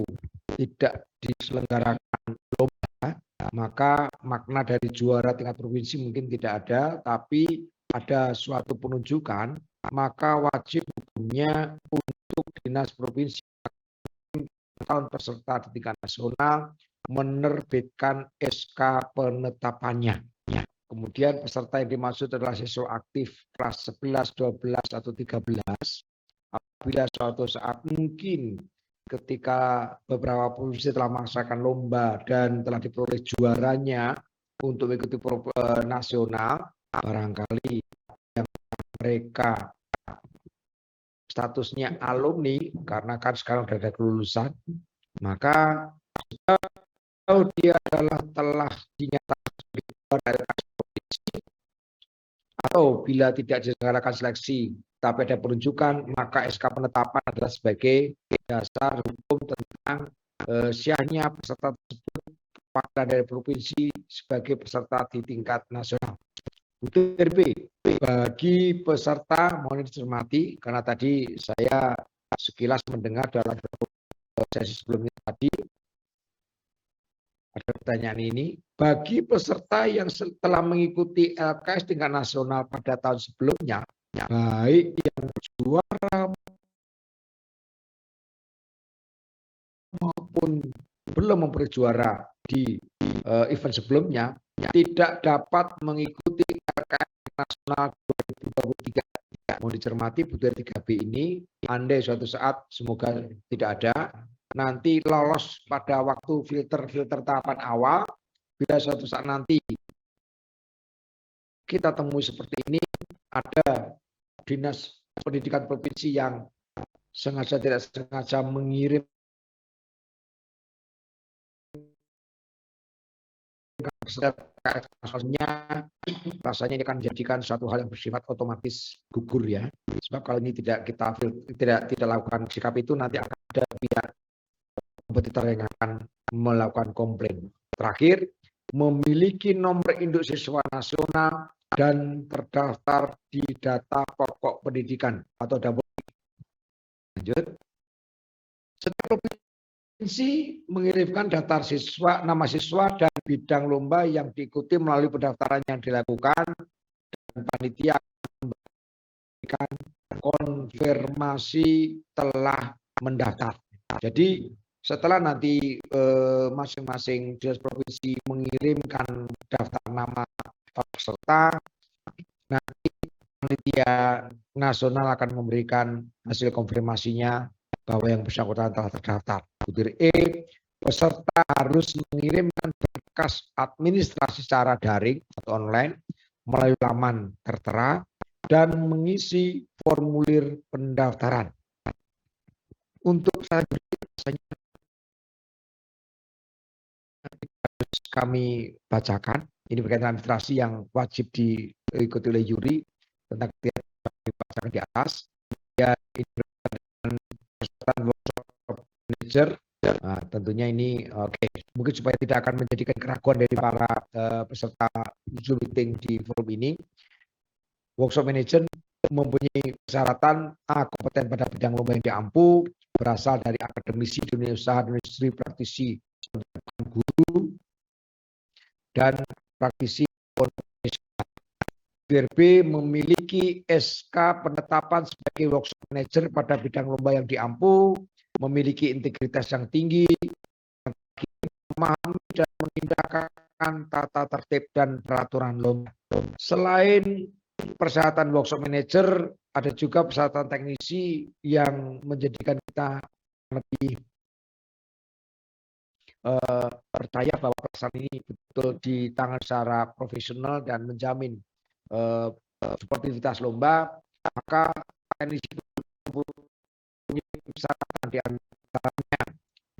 tidak diselenggarakan lomba, maka makna dari juara tingkat provinsi mungkin tidak ada, tapi ada suatu penunjukan, maka wajib hukumnya untuk Dinas Provinsi tahun peserta di tingkat nasional menerbitkan SK penetapannya. Kemudian peserta yang dimaksud adalah siswa aktif kelas 11, 12, atau 13. Apabila suatu saat mungkin ketika beberapa provinsi telah melaksanakan lomba dan telah diperoleh juaranya untuk mengikuti nasional, barangkali yang mereka statusnya alumni, karena kan sekarang sudah ada kelulusan, maka kalau dia adalah telah dinyatakan sebagai juara provinsi, atau bila tidak diselenggarakan seleksi tapi ada penunjukan, maka SK penetapan adalah sebagai dasar hukum tentang syahnya peserta tersebut perwakilan dari provinsi sebagai peserta di tingkat nasional. Butir B, bagi peserta mohon dicermati, karena tadi saya sekilas mendengar dalam sesi sebelumnya tadi ada pertanyaan ini, bagi peserta yang telah mengikuti LKS tingkat nasional pada tahun sebelumnya, baik yang juara maupun belum memperoleh juara di event sebelumnya, tidak dapat mengikuti LKS nasional 2023. Mau dicermati butir 3B ini, andai suatu saat semoga tidak ada, nanti lolos pada waktu filter tahapan awal, bila suatu saat nanti kita temui seperti ini, ada Dinas Pendidikan Provinsi yang sengaja tidak sengaja mengirim rasanya ini akan menjadikan suatu hal yang bersifat otomatis gugur ya. Sebab kalau ini tidak kita tidak lakukan sikap itu, nanti akan ada pihak kompetitor yang akan melakukan komplain. Terakhir, memiliki nomor induk siswa nasional dan terdaftar di data pokok pendidikan atau Dapoldik. Lanjut. Setiap provinsi mengirimkan daftar siswa, nama siswa dan bidang lomba yang diikuti melalui pendaftaran yang dilakukan, dan panitia memberikan konfirmasi telah mendaftar. Jadi setelah nanti masing-masing dinas provinsi mengirimkan daftar nama peserta, nanti panitia nasional akan memberikan hasil konfirmasinya bahwa yang bersangkutan telah terdaftar. Butir E, peserta harus mengirimkan berkas administrasi secara daring atau online melalui laman tertera dan mengisi formulir pendaftaran. Untuk selanjutnya kami bacakan, ini berkaitan administrasi yang wajib diikuti oleh juri tentang kegiatan yang dibacakan di atas. Ya, ini berkaitan manajer. Nah, tentunya ini oke. Mungkin supaya tidak akan menjadikan keraguan dari para peserta Zoom meeting di forum ini. Workshop manager mempunyai persyaratan kompeten pada bidang lomba yang diampu, berasal dari akademisi, dunia usaha, industri, praktisi, guru, dan praktisi. BRB memiliki SK penetapan sebagai workshop manager pada bidang lomba yang diampu, memiliki integritas yang tinggi, memahami dan mengindahkan tata tertib dan peraturan lomba. Selain persyaratan workshop manager, ada juga persyaratan teknisi yang menjadikan kita lebih percaya bahwa pelaksanaan ini betul ditangani secara profesional dan menjamin sportivitas lomba. Maka teknisi mempunyai persyaratan di antaranya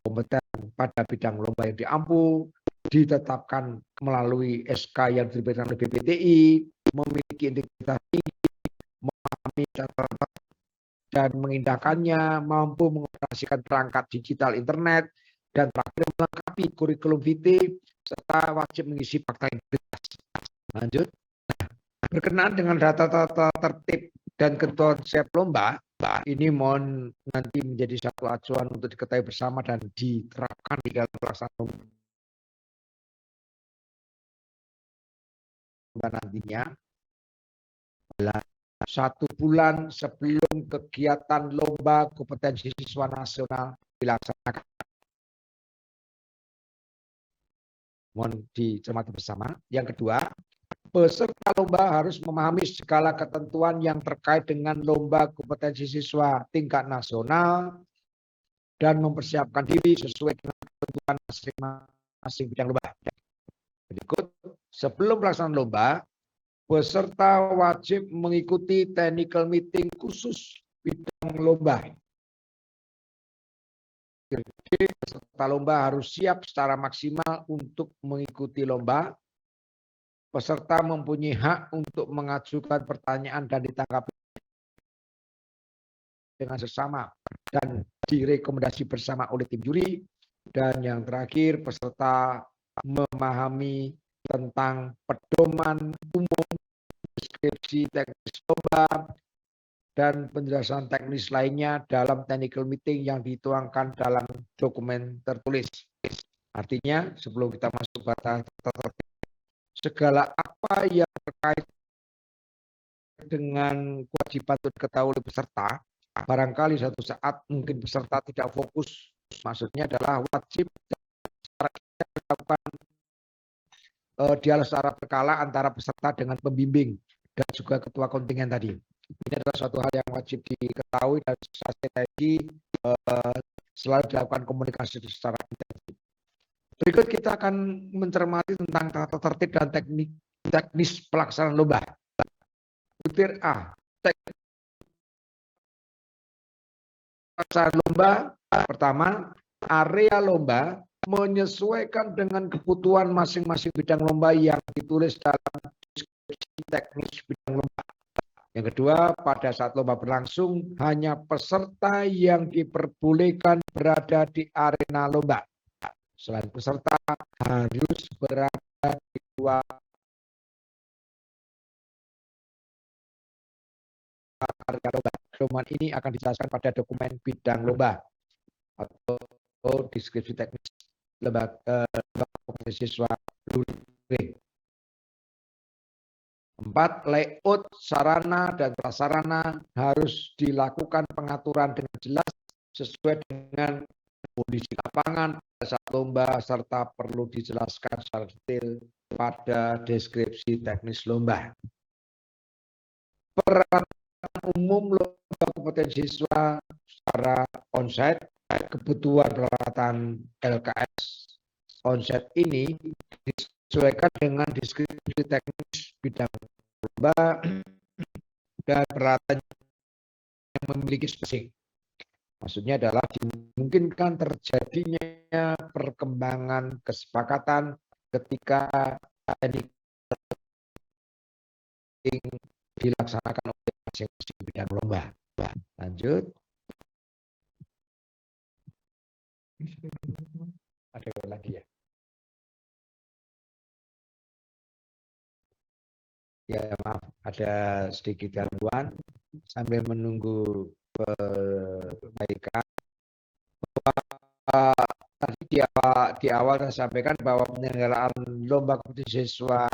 kompeten pada bidang lomba yang diampu, ditetapkan melalui SK yang diterbitkan oleh BPTI, memiliki integritas tinggi, memahami catatan dan mengindahkannya, mampu mengoperasikan perangkat digital internet, dan terakhir melengkapi kurikulum vitae serta wajib mengisi fakta integritas. Lanjut. Berkenaan dengan data-data tertib dan konsep lomba, ini mohon nanti menjadi satu acuan untuk diketahui bersama dan diterapkan di dalam pelaksanaan lomba nantinya. 1 bulan sebelum kegiatan lomba kompetensi siswa nasional dilaksanakan. Mohon dicermati bersama. Yang kedua, peserta lomba harus memahami segala ketentuan yang terkait dengan lomba kompetensi siswa tingkat nasional dan mempersiapkan diri sesuai dengan ketentuan masing-masing bidang lomba. Berikut, sebelum pelaksanaan lomba, peserta wajib mengikuti technical meeting khusus bidang lomba. Jadi, peserta lomba harus siap secara maksimal untuk mengikuti lomba. Peserta mempunyai hak untuk mengajukan pertanyaan dan ditanggapi dengan sesama dan direkomendasi bersama oleh tim juri. Dan yang terakhir, peserta memahami tentang pedoman umum, deskripsi teknis lomba, dan penjelasan teknis lainnya dalam technical meeting yang dituangkan dalam dokumen tertulis. Artinya, sebelum kita masuk pada segala apa yang terkait dengan kewajiban untuk diketahui oleh peserta, barangkali suatu saat mungkin peserta tidak fokus. Maksudnya adalah wajib dilakukan dialog secara berkala antara peserta dengan pembimbing dan juga ketua kontingen tadi. Ini adalah suatu hal yang wajib diketahui dan strategi selalu dilakukan komunikasi secara intensif. Berikut kita akan mencermati tentang tata tertib dan teknis pelaksanaan lomba. Butir A. Pelaksanaan lomba pertama, area lomba menyesuaikan dengan kebutuhan masing-masing bidang lomba yang ditulis dalam deskripsi teknis bidang lomba. Yang kedua, pada saat lomba berlangsung, hanya peserta yang diperbolehkan berada di arena lomba. Selain peserta harus berada di luar area lomba. Dokumen ini akan dijelaskan pada dokumen bidang lomba atau deskripsi teknis lembaga kompetensi siswa luring. 4. Layout sarana dan prasarana harus dilakukan pengaturan dengan jelas sesuai dengan kondisi lapangan pada saat lomba serta perlu dijelaskan secara detail pada deskripsi teknis lomba. Peralatan umum lomba kompetensi siswa secara onsite, kebutuhan peralatan LKS onsite ini disesuaikan dengan deskripsi teknis bidang lomba dan peralatan yang memiliki spesifik. Maksudnya adalah dimungkinkan terjadinya perkembangan kesepakatan ketika teknik dilaksanakan oleh masing-masing bidang lomba. Lanjut. Ada lagi ya? Ya maaf, ada sedikit gangguan sambil menunggu perbaikan. Tadi di awal saya sampaikan bahwa penyelenggaraan lomba kompetisi siswa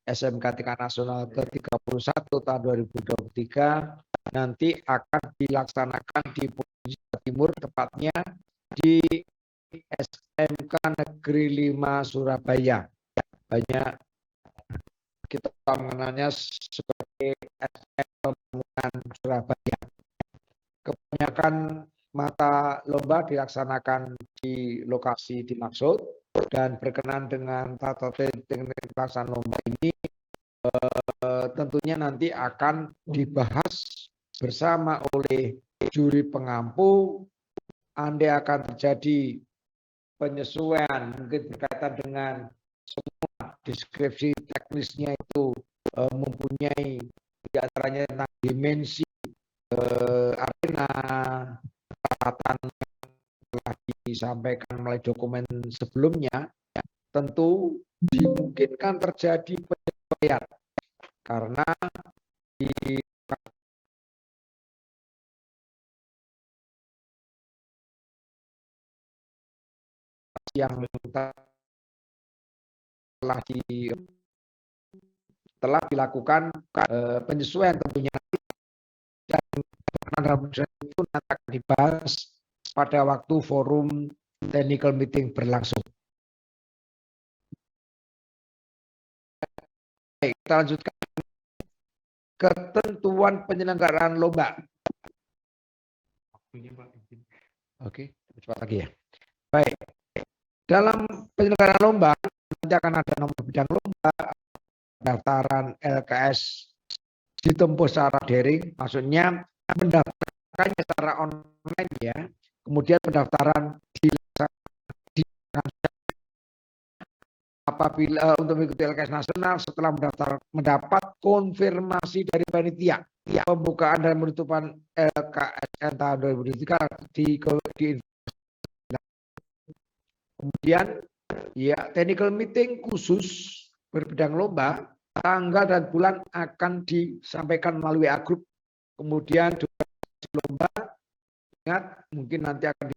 SMK tingkat nasional ke-31 tahun 2023 nanti akan dilaksanakan di Provinsi Jawa Timur, tepatnya di SMK Negeri 5 Surabaya. Banyak kita mengenalnya sebagai SM Pembangunan Surabaya. Kebanyakan mata lomba dilaksanakan di lokasi dimaksud dan berkenan dengan tata tertib pelaksanaan lomba ini tentunya nanti akan dibahas bersama oleh juri pengampu. Andai akan terjadi penyesuaian mungkin berkaitan dengan semua deskripsi teknisnya itu mempunyai diantaranya tentang dimensi arena, peralatan yang telah disampaikan melalui dokumen sebelumnya, tentu dimungkinkan terjadi penyesuaian karena di yang telah dilakukan penyesuaian tentunya, dan itu nanti akan dibahas pada waktu forum technical meeting berlangsung. Baik, kita lanjutkan ketentuan penyelenggaraan lomba. Oke, cepat lagi ya. Baik, dalam penyelenggaraan lomba nanti akan ada nomor bidang lomba, pendaftaran LKS ditempuh secara daring, maksudnya mendaftarkannya secara online ya. Kemudian pendaftaran dilaksanakan apabila untuk mengikuti LKS nasional setelah mendapat konfirmasi dari panitia. Pembukaan dan penutupan LKSN tahun 2023 kemudian ya technical meeting khusus berbidang lomba, tanggal dan bulan akan disampaikan melalui grup. Kemudian durasi lomba, ingat mungkin nanti akan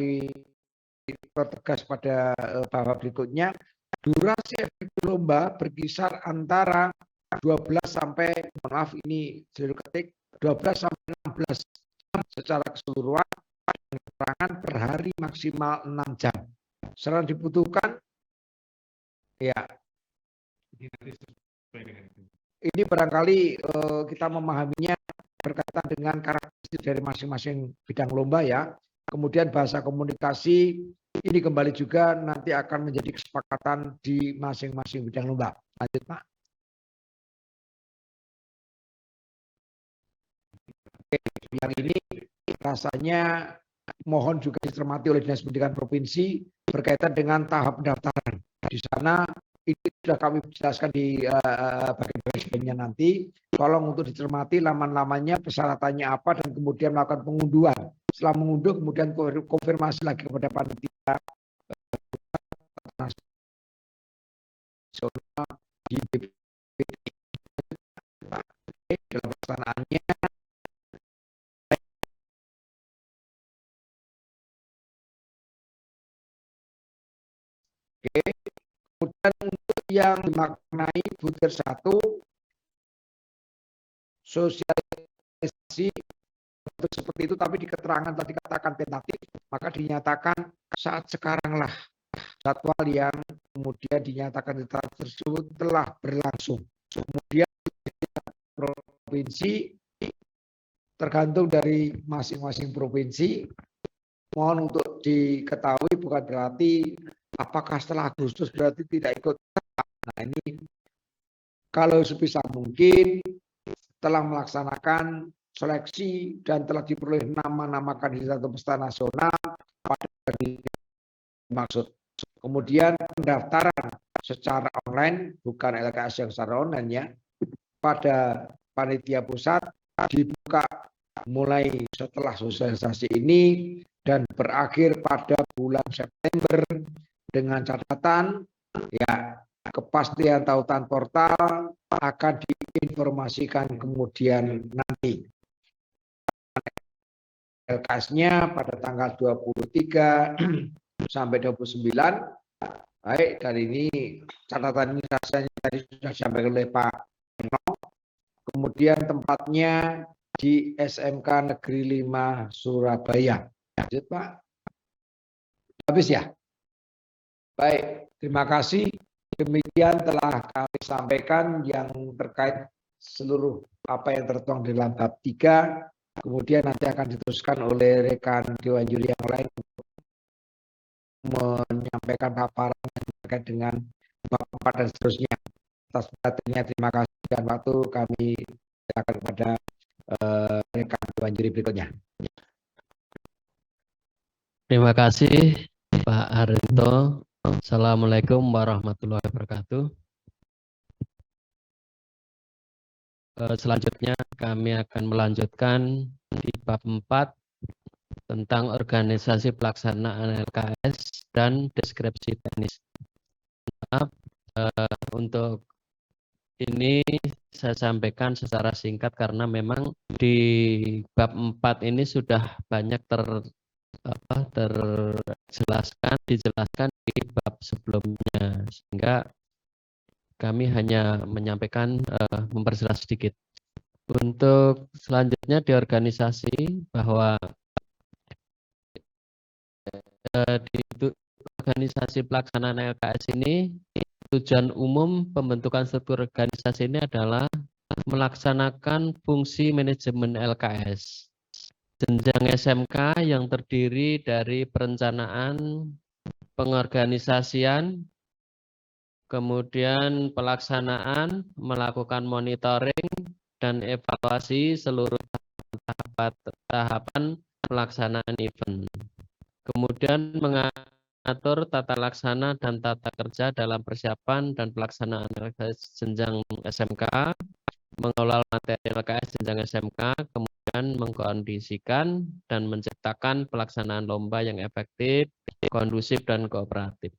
dipertegas pada babak berikutnya. Durasi efektif lomba berkisar antara 12 sampai, mohon maaf ini judul ketik, 12 sampai 16 jam secara keseluruhan, keterangan per hari maksimal 6 jam. Selain dibutuhkan, ya ini barangkali kita memahaminya berkaitan dengan karakteristik dari masing-masing bidang lomba ya. Kemudian bahasa komunikasi ini kembali juga nanti akan menjadi kesepakatan di masing-masing bidang lomba. Lanjut Pak. Oke, yang ini rasanya mohon juga dicermati oleh Dinas Pendidikan Provinsi berkaitan dengan tahap pendaftaran. Di sana ini sudah kami jelaskan di bagian-bagiannya nanti. Tolong untuk dicermati laman-lamannya, persyaratannya apa, dan kemudian melakukan pengunduhan. Setelah mengunduh, kemudian konfirmasi lagi kepada panitia nasional di BPT dalam pelaksanaannya. Oke. Kemudian untuk yang dimaknai butir 1, sosialisasi seperti itu, tapi di keterangan tadi katakan tentatif, maka dinyatakan saat sekarang lah jadwal yang kemudian dinyatakan tersebut telah berlangsung. Kemudian provinsi tergantung dari masing-masing provinsi. Mohon untuk diketahui bukan berarti apakah setelah Agustus berarti tidak ikut. Nah ini kalau sebisa mungkin telah melaksanakan seleksi dan telah diperoleh nama-nama kandidat peserta nasional pada maksud. Kemudian pendaftaran secara online, bukan LKS yang secara online ya, pada panitia pusat dibuka mulai setelah sosialisasi ini dan berakhir pada bulan September dengan catatan ya kepastian tautan portal akan diinformasikan informasikan kemudian nanti. LKS-nya pada tanggal 23 sampai 29. Baik, kali ini catatan ini rasanya tadi sudah disampaikan oleh Pak Eno. Kemudian tempatnya di SMK Negeri 5 Surabaya. Lanjut, Pak. Habis ya? Baik, terima kasih. Demikian telah kami sampaikan yang terkait seluruh apa yang tertuang di dalam bab 3. Kemudian nanti akan diteruskan oleh rekan Dewan Juri yang lain untuk menyampaikan paparan terkait dengan bab 4 dan seterusnya. Atas perhatiannya terima kasih dan waktu kami silakan kepada rekan Dewan Juri berikutnya. Terima kasih Pak Harito. Assalamualaikum warahmatullahi wabarakatuh. Selanjutnya kami akan melanjutkan di bab 4 tentang organisasi pelaksanaan LKS dan deskripsi teknis. Untuk ini saya sampaikan secara singkat karena memang di bab 4 ini sudah banyak dijelaskan di bab sebelumnya, sehingga kami hanya menyampaikan memperjelas sedikit. Untuk selanjutnya di organisasi, bahwa di organisasi pelaksanaan LKS ini tujuan umum pembentukan struktur organisasi ini adalah melaksanakan fungsi manajemen LKS jenjang SMK yang terdiri dari perencanaan, pengorganisasian, kemudian pelaksanaan, melakukan monitoring dan evaluasi seluruh tahapan pelaksanaan event. Kemudian mengatur tata laksana dan tata kerja dalam persiapan dan pelaksanaan LKS jenjang SMK, mengelola materi LKS jenjang SMK, kemudian mengkondisikan dan menciptakan pelaksanaan lomba yang efektif, kondusif, dan kooperatif.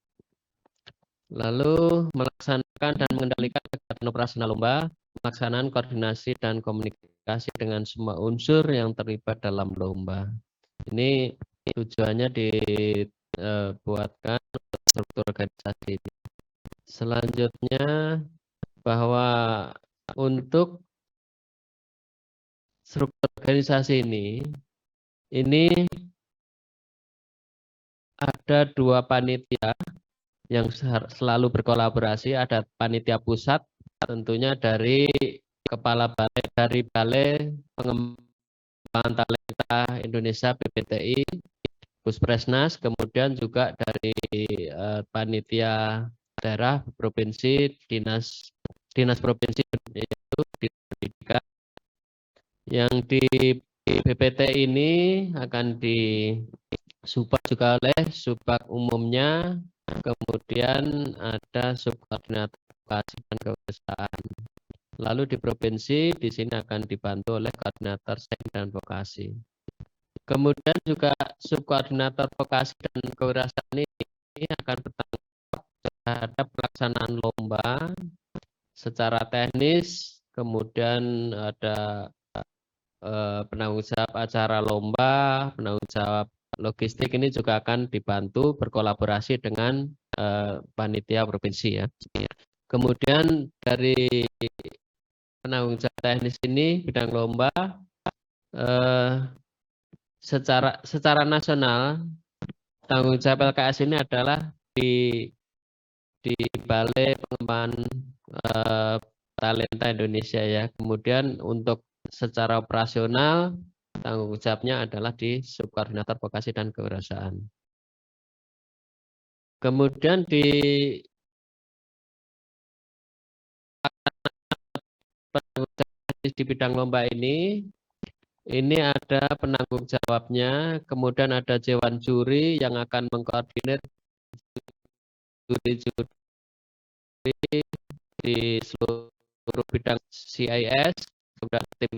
Lalu melaksanakan dan mengendalikan kegiatan operasional lomba, pelaksanaan koordinasi dan komunikasi dengan semua unsur yang terlibat dalam lomba. Ini tujuannya dibuatkan struktur organisasi. Selanjutnya, bahwa untuk struktur organisasi ini ada dua panitia yang selalu berkolaborasi. Ada panitia pusat, tentunya dari kepala balai, dari Balai Pengembangan Talenta Indonesia BPTI, Puspresnas, kemudian juga dari panitia daerah provinsi, dinas provinsi yaitu di pendidikan. Yang di BPT ini akan disupport juga oleh subbag umumnya, kemudian ada subkoordinator vokasi dan kewirausahaan. Lalu di provinsi di sini akan dibantu oleh koordinator STEM dan vokasi. Kemudian juga subkoordinator vokasi dan kewirausahaan ini akan bertanggung jawab terhadap pelaksanaan lomba secara teknis, kemudian ada penanggung jawab acara lomba, penanggung jawab logistik ini juga akan dibantu berkolaborasi dengan panitia provinsi ya. Kemudian dari penanggung jawab teknis ini bidang lomba secara nasional tanggung jawab LKS ini adalah di Balai Pengembangan Talenta Indonesia ya. Kemudian untuk secara operasional tanggung jawabnya adalah di subkoordinator vokasi dan kewirausahaan. Kemudian di bidang lomba ini ada penanggung jawabnya, kemudian ada Dewan Juri yang akan mengkoordinir juri-juri di seluruh bidang CIS, kemudian tim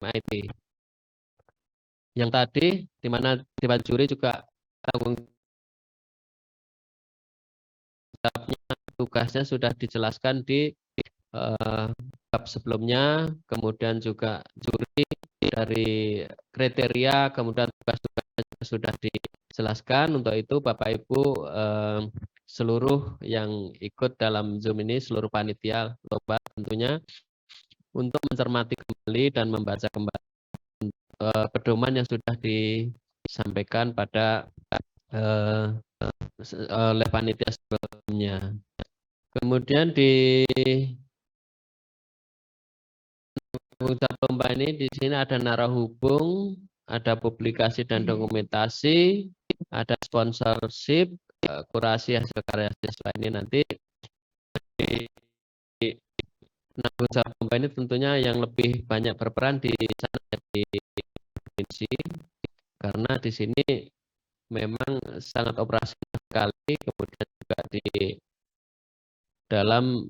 IT. Yang tadi di mana Dewan Juri juga tanggung jawabnya, tugasnya sudah dijelaskan di bab sebelumnya, kemudian juga juri dari kriteria, kemudian tugas-tugasnya sudah dijelaskan. Untuk itu Bapak Ibu seluruh yang ikut dalam Zoom ini, seluruh panitia lomba tentunya untuk mencermati kembali dan membaca kembali pedoman yang sudah disampaikan pada oleh panitia sebelumnya. Kemudian di tanggung lomba ini di sini ada narah hubung, ada publikasi dan dokumentasi, ada sponsorship, kurasi hasil karya siswa. Ini nanti di tanggung jawab lomba ini tentunya yang lebih banyak berperan di sana di provinsi, karena di sini memang sangat operasional sekali, kemudian juga di dalam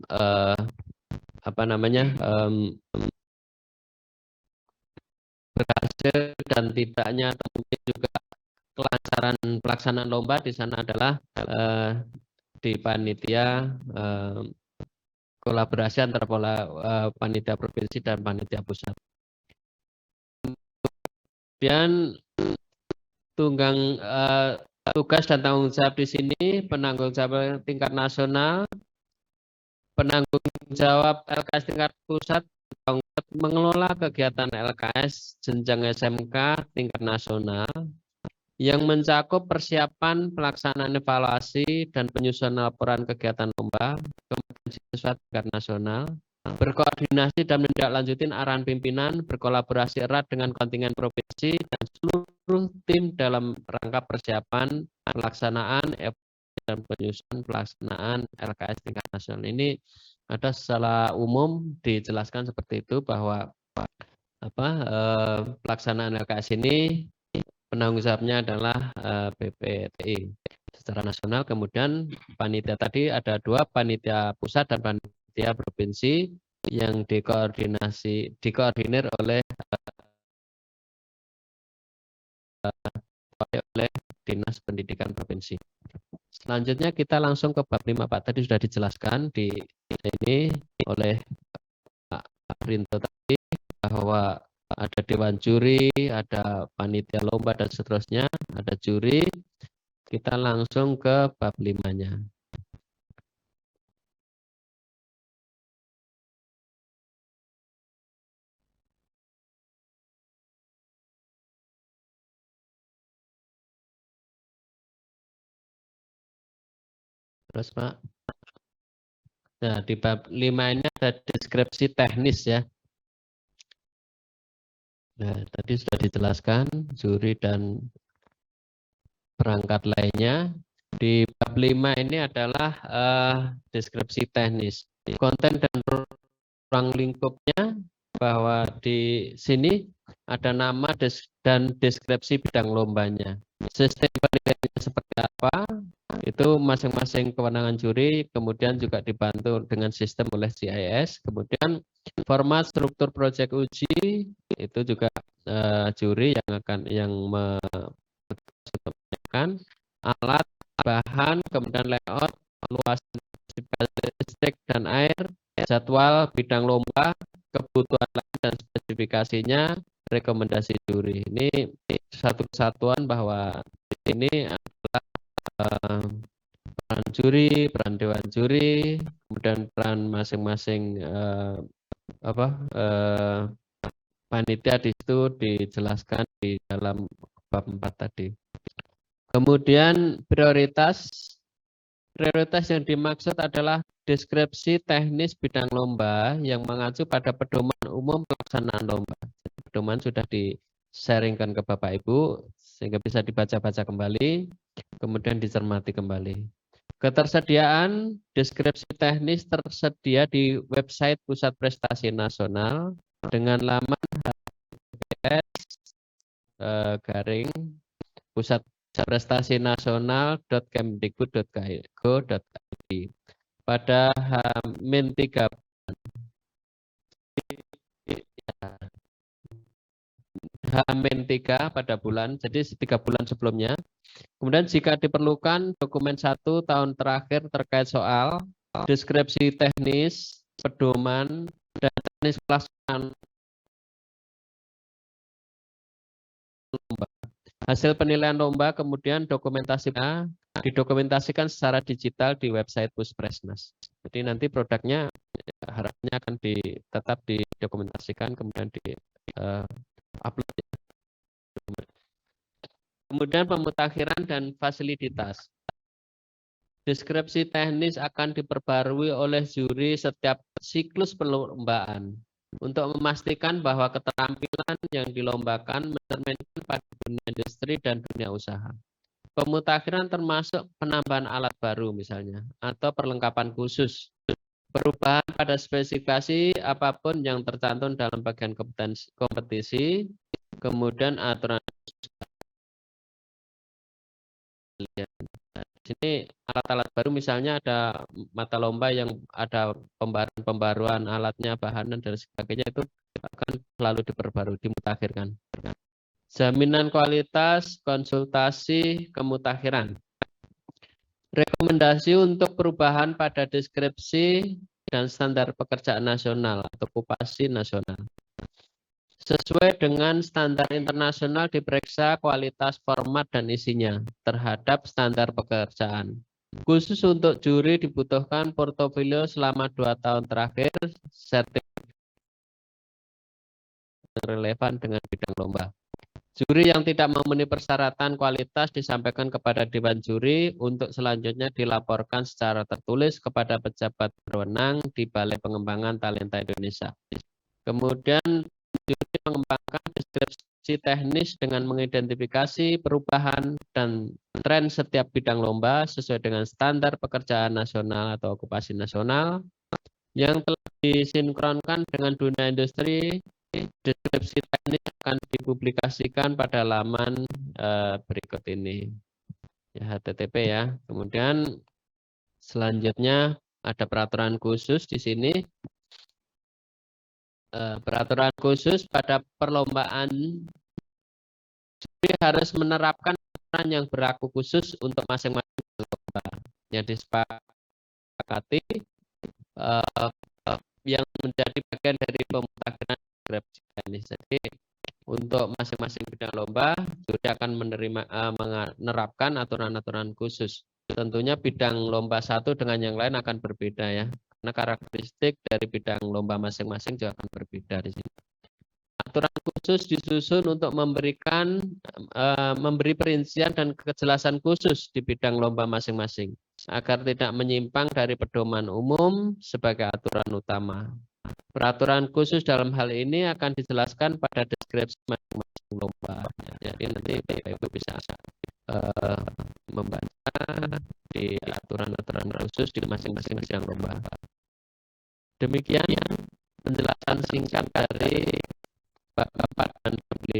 berhasil dan tidaknya, atau mungkin juga kelancaran pelaksanaan lomba di sana adalah di panitia kolaborasi antara panitia provinsi dan panitia pusat. Kemudian tugas dan tanggung jawab di sini, penanggung jawab tingkat nasional, penanggung jawab LKS tingkat pusat mengelola kegiatan LKS jenjang SMK tingkat nasional yang mencakup persiapan pelaksanaan evaluasi dan penyusunan laporan kegiatan lomba, kemudian siswa tingkat nasional, berkoordinasi dan menindaklanjuti arahan pimpinan, berkolaborasi erat dengan kontingen provinsi dan seluruh tim dalam rangka persiapan pelaksanaan dan penyusunan pelaksanaan LKS tingkat nasional. Ini ada secara umum dijelaskan seperti itu, bahwa pelaksanaan LKS ini penanggung jawabnya adalah BPTI secara nasional. Kemudian panitia tadi ada 2, panitia pusat dan panitia provinsi yang dikoordinir oleh Dinas Pendidikan Provinsi. Selanjutnya kita langsung ke bab 5, Pak. Tadi sudah dijelaskan di sini oleh Pak Rinto tadi, bahwa ada dewan juri, ada panitia lomba dan seterusnya, ada juri. Kita langsung ke bab 5-nya. Terus Pak. Nah, di bab 5 ini ada deskripsi teknis ya. Nah, tadi sudah dijelaskan juri dan perangkat lainnya. Di bab 5 ini adalah deskripsi teknis. Konten dan ruang lingkupnya, bahwa di sini ada nama dan deskripsi bidang lombanya. Sistem penilaiannya seperti apa, itu masing-masing kewenangan juri, kemudian juga dibantu dengan sistem oleh CIS. Kemudian format struktur proyek uji, itu juga juri yang akan menentukan alat, bahan, kemudian layout, luas listrik dan air, jadwal bidang lomba, kebutuhan lain dan spesifikasinya, rekomendasi juri. Ini satu kesatuan bahwa ini adalah peran juri, peran dewan juri, kemudian peran masing-masing panitia di situ dijelaskan di dalam bab 4 tadi. Kemudian prioritas yang dimaksud adalah deskripsi teknis bidang lomba yang mengacu pada pedoman umum pelaksanaan lomba. Pedoman sudah di-sharingkan ke Bapak Ibu sehingga bisa dibaca-baca kembali, kemudian dicermati kembali. Ketersediaan deskripsi teknis tersedia di website Pusat Prestasi Nasional dengan laman https pusat prestasi nasional.kemdikbud.go.id pada H-3 pada bulan, jadi 3 bulan sebelumnya. Kemudian jika diperlukan dokumen 1 tahun terakhir terkait soal deskripsi teknis, pedoman, dan teknis pelaksanaan lomba. Hasil penilaian lomba kemudian didokumentasikan secara digital di website Puspresnas. Jadi nanti produknya harapannya akan tetap didokumentasikan kemudian upload. Kemudian pemutakhiran dan fasilitas. Deskripsi teknis akan diperbarui oleh juri setiap siklus perlombaan untuk memastikan bahwa keterampilan yang dilombakan mencerminkan pada dunia industri dan dunia usaha. Pemutakhiran termasuk penambahan alat baru misalnya atau perlengkapan khusus, perubahan pada spesifikasi apapun yang tercantum dalam bagian kompetisi, kemudian aturan. Di sini alat-alat baru misalnya ada mata lomba yang ada pembaruan alatnya, bahan dan sebagainya, itu akan selalu diperbarui, dimutakhirkan. Jaminan kualitas, konsultasi, kemutakhiran. Rekomendasi untuk perubahan pada deskripsi dan standar pekerjaan nasional atau okupasi nasional. Sesuai dengan standar internasional diperiksa kualitas format dan isinya terhadap standar pekerjaan. Khusus untuk juri dibutuhkan portofolio selama 2 tahun terakhir, sertifikat relevan dengan bidang lomba. Juri yang tidak memenuhi persyaratan kualitas disampaikan kepada Dewan Juri untuk selanjutnya dilaporkan secara tertulis kepada pejabat berwenang di Balai Pengembangan Talenta Indonesia. Kemudian juri mengembangkan deskripsi teknis dengan mengidentifikasi perubahan dan tren setiap bidang lomba sesuai dengan standar pekerjaan nasional atau okupasi nasional yang telah disinkronkan dengan dunia industri. Deskripsi teknis akan dipublikasikan pada laman berikut ini, ya, HTTP ya. Kemudian selanjutnya ada peraturan khusus di sini. Peraturan khusus pada perlombaan, juri harus menerapkan aturan yang berlaku khusus untuk masing-masing lomba yang disepakati yang menjadi bagian dari pemutakhiran deskripsi teknis. Jadi untuk masing-masing bidang lomba, juri akan menerapkan aturan-aturan khusus. Tentunya bidang lomba satu dengan yang lain akan berbeda ya. Karena karakteristik dari bidang lomba masing-masing juga akan berbeda di sini. Aturan khusus disusun untuk memberi perincian dan kejelasan khusus di bidang lomba masing-masing agar tidak menyimpang dari pedoman umum sebagai aturan utama. Peraturan khusus dalam hal ini akan dijelaskan pada deskripsi masing-masing lomba. Jadi nanti Bapak Ibu bisa membaca di aturan-aturan khusus di masing-masing bidang lomba. Demikian penjelasan singkat dari Bapak dan Ibu.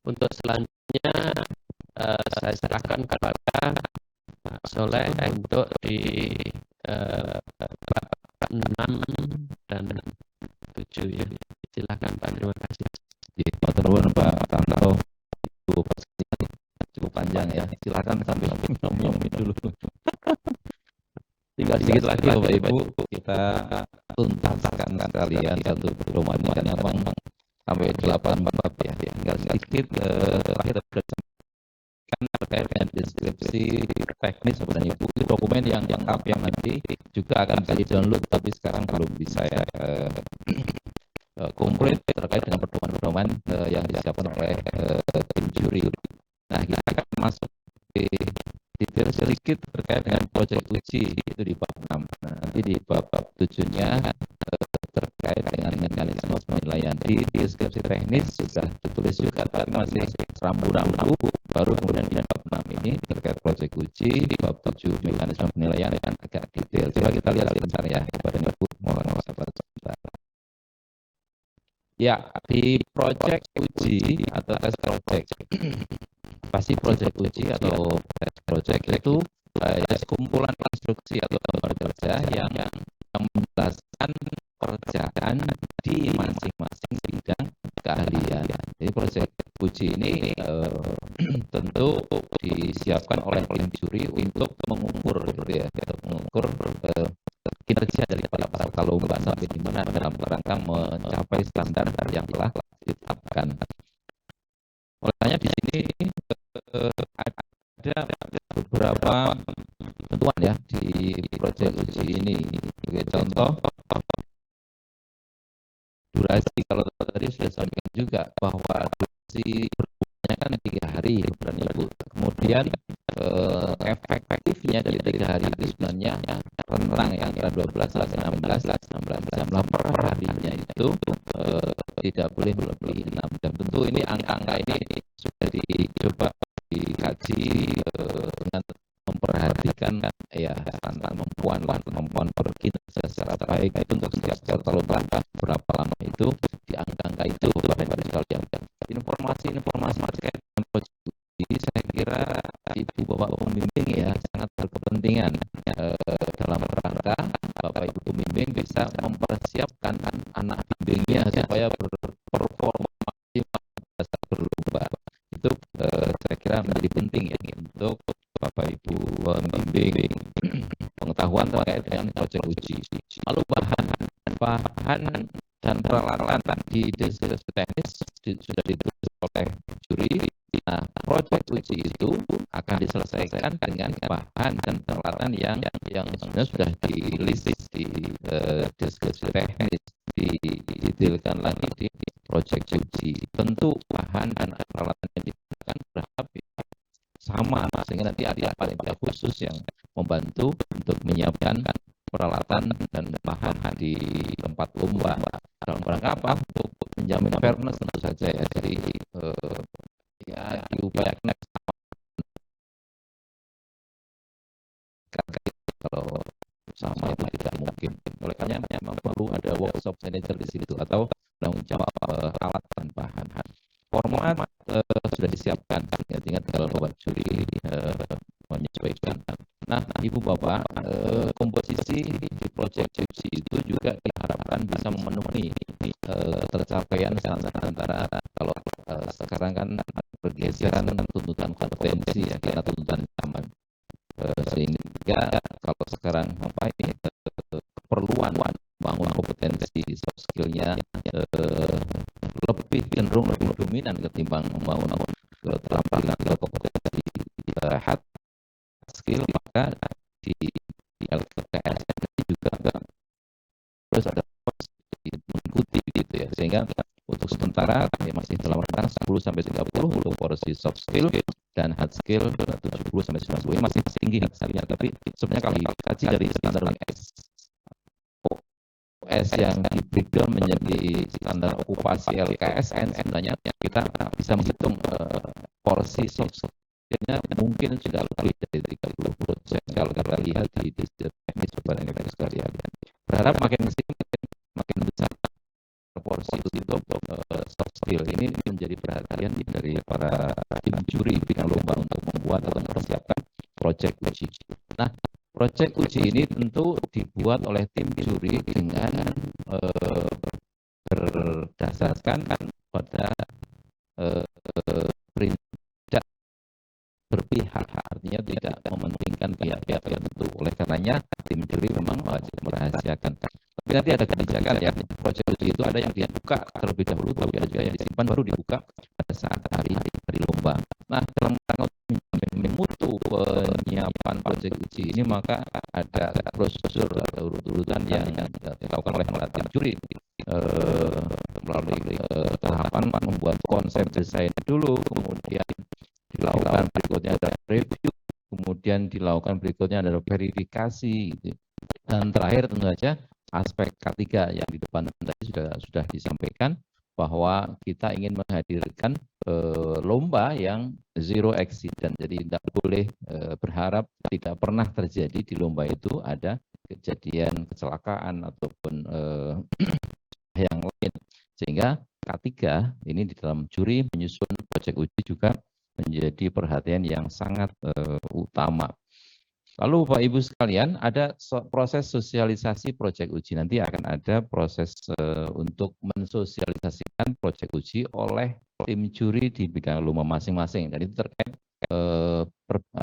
Untuk selanjutnya saya serahkan kepada Pak Soleh untuk di bab 6 dan 7 ya. Silakan Pak, terima kasih. Matur nuwun Pak Tanto, cukup panjang ya. Silakan sambil ngomong dulu. Tinggal sedikit lagi Bapak Ibu, kita tuntaskan sekalian satu pedoman yang memang sampai 8 bab ya. Tinggal sedikit terakhir terkait dengan deskripsi teknis sebenarnya Ibu. Itu dokumen yang lengkap yang nanti juga akan bisa di-download, tapi sekarang belum bisa ya komplit terkait dengan pedoman-pedoman yang disiapkan oleh tim juri. Nah, kita akan masuk di detail sedikit terkait dengan proyek uji itu di bab 6. Nah, nanti di bab 7-nya terkait dengan mekanisme penilaian. Di deskripsi teknis sudah ditulis juga, tapi masih rambu-rambu. Baru kemudian di bab 6 ini terkait proyek uji, di bab 7 mekanisme penilaian yang agak detail. Coba kita lihat sebentar ya, kepada Ibu, mohon sabar sebentar. Ya, di proyek uji atau tes proyek, pasti proyek uji atau tes proyek itu ya, kumpulan konstruksi atau gambar kerja yang menjelaskan pekerjaan di masing-masing bidang keahlian. Jadi proyek uji ini tentu disiapkan oleh tim juri untuk mengukur, gitu ya, untuk mengukur kinerja dari para peserta dalam rangka mencapai standar yang telah ditetapkan. Olehnya di sini ada beberapa ketentuan ya di proyek uji ini. Sebagai contoh, durasi, kalau tadi sudah sampaikan juga bahwa durasi berbulannya kan 3 hari bulan Ibu. Kemudian efektifnya dari 3 hari itu sebenarnya rentang yang antara 12 sampai 16 jam lah per harinya itu tidak boleh melebihi 6 jam. Tentu ini angka-angka ini sudah dicoba dikaji dengan memperhatikan ya tentang kemampuan berkinerja secara baik itu untuk setiap tahun berapa lama itu di angka-angka itu Bapak Ibu sekalian. Informasi terkait dengan proyek ini saya kira Ibu Bapak pembimbing ya sangat berkepentingan dalam rangka Bapak Ibu pembimbing bisa mempersiapkan anak bimbingnya supaya berperforma saat berlomba. Itu saya kira menjadi penting ya untuk Bapak Ibu pembimbing pengetahuan terkait dengan proyek uji. Lalu bahan dan peralatan di deskripsi teknis sudah ditulis oleh juri. Nah, proyek uji itu akan diselesaikan dengan bahan dan peralatan yang sebenarnya sudah di-list di deskripsi teknis, didetailkan lagi di proyek uji. Tentu bahan dan peralatan yang digunakan berharap sama, sehingga nanti ada panitia khusus yang membantu untuk menyiapkan peralatan dan bahan di tempat lomba. Dalam rangka apa? Untuk menjamin fairness tentu saja ya. Jadi ya diupayakan kalau sama itu tidak mungkin. Oleh karena memang perlu ada workshop manager di situ atau tanggung jawab alat dan bahan. Format sudah disiapkan, tinggal membuat juri menyesuaikan. Nah, Ibu Bapak, komposisi di proyek uji itu juga diharapkan bisa memenuhi tercapaian standar antara kalau sekarang kan pergeseran tuntutan kompetensi ya karena tuntutan zaman. Sehingga kalau sekarang apa ini keperluan bangun kompetensi soft skill-nya lebih cenderung lebih dominan ketimbang membangun keterampilan atau kompetensi hard skill, maka di LKS juga terus ada mengikuti gitu ya, sehingga untuk sementara ya masih dalam rentang 10 sampai 30 untuk porsi soft skill dan hard skill 70 sampai 90 ini masih tinggi hard skill-nya, tapi sebenarnya kalau dikaji dari standar OS yang di breakdown menjadi standar okupasi LKSN, sebenarnya kita bisa menghitung porsi soft skill-nya mungkin sudah lebih dari 30% kalau kita lihat di teknis Bapak Ibu sekalian. Berharap makin besar porsi untuk soft skill ini menjadi perhatian dari para tim juri bidang lomba untuk membuat atau mempersiapkan proyek uji. Nah, proyek uji ini tentu dibuat oleh tim juri dengan berdasarkan pada prinsip berpihak, artinya tidak mementingkan pihak-pihak tertentu. Oleh karenanya tim juri memang wajib merahasiakan. Tapi nanti ada kebijakan ya, proyek uji itu ada yang dibuka terlebih dahulu, tapi ada juga yang disimpan baru dibuka pada saat hari lomba. Nah, dalam rangka menjamin mutu penyiapan proyek uji ini maka ada prosedur atau urut-urutan yang dilakukan oleh para tim juri melalui tahapan membuat konsep desain dulu, kemudian dilakukan berikutnya ada review, kemudian dilakukan berikutnya ada verifikasi gitu. Dan terakhir tentu saja aspek ketiga yang di depan tadi sudah disampaikan bahwa kita ingin menghadirkan lomba yang zero accident. Jadi tidak boleh berharap tidak pernah terjadi di lomba itu ada kejadian kecelakaan ataupun yang lain. Sehingga ketiga ini di dalam juri menyusun proyek uji juga menjadi perhatian yang sangat utama. Lalu Bapak Ibu sekalian, ada proses sosialisasi proyek uji. Nanti akan ada proses untuk mensosialisasikan proyek uji oleh tim juri di bidang lomba masing-masing. Dan itu terkait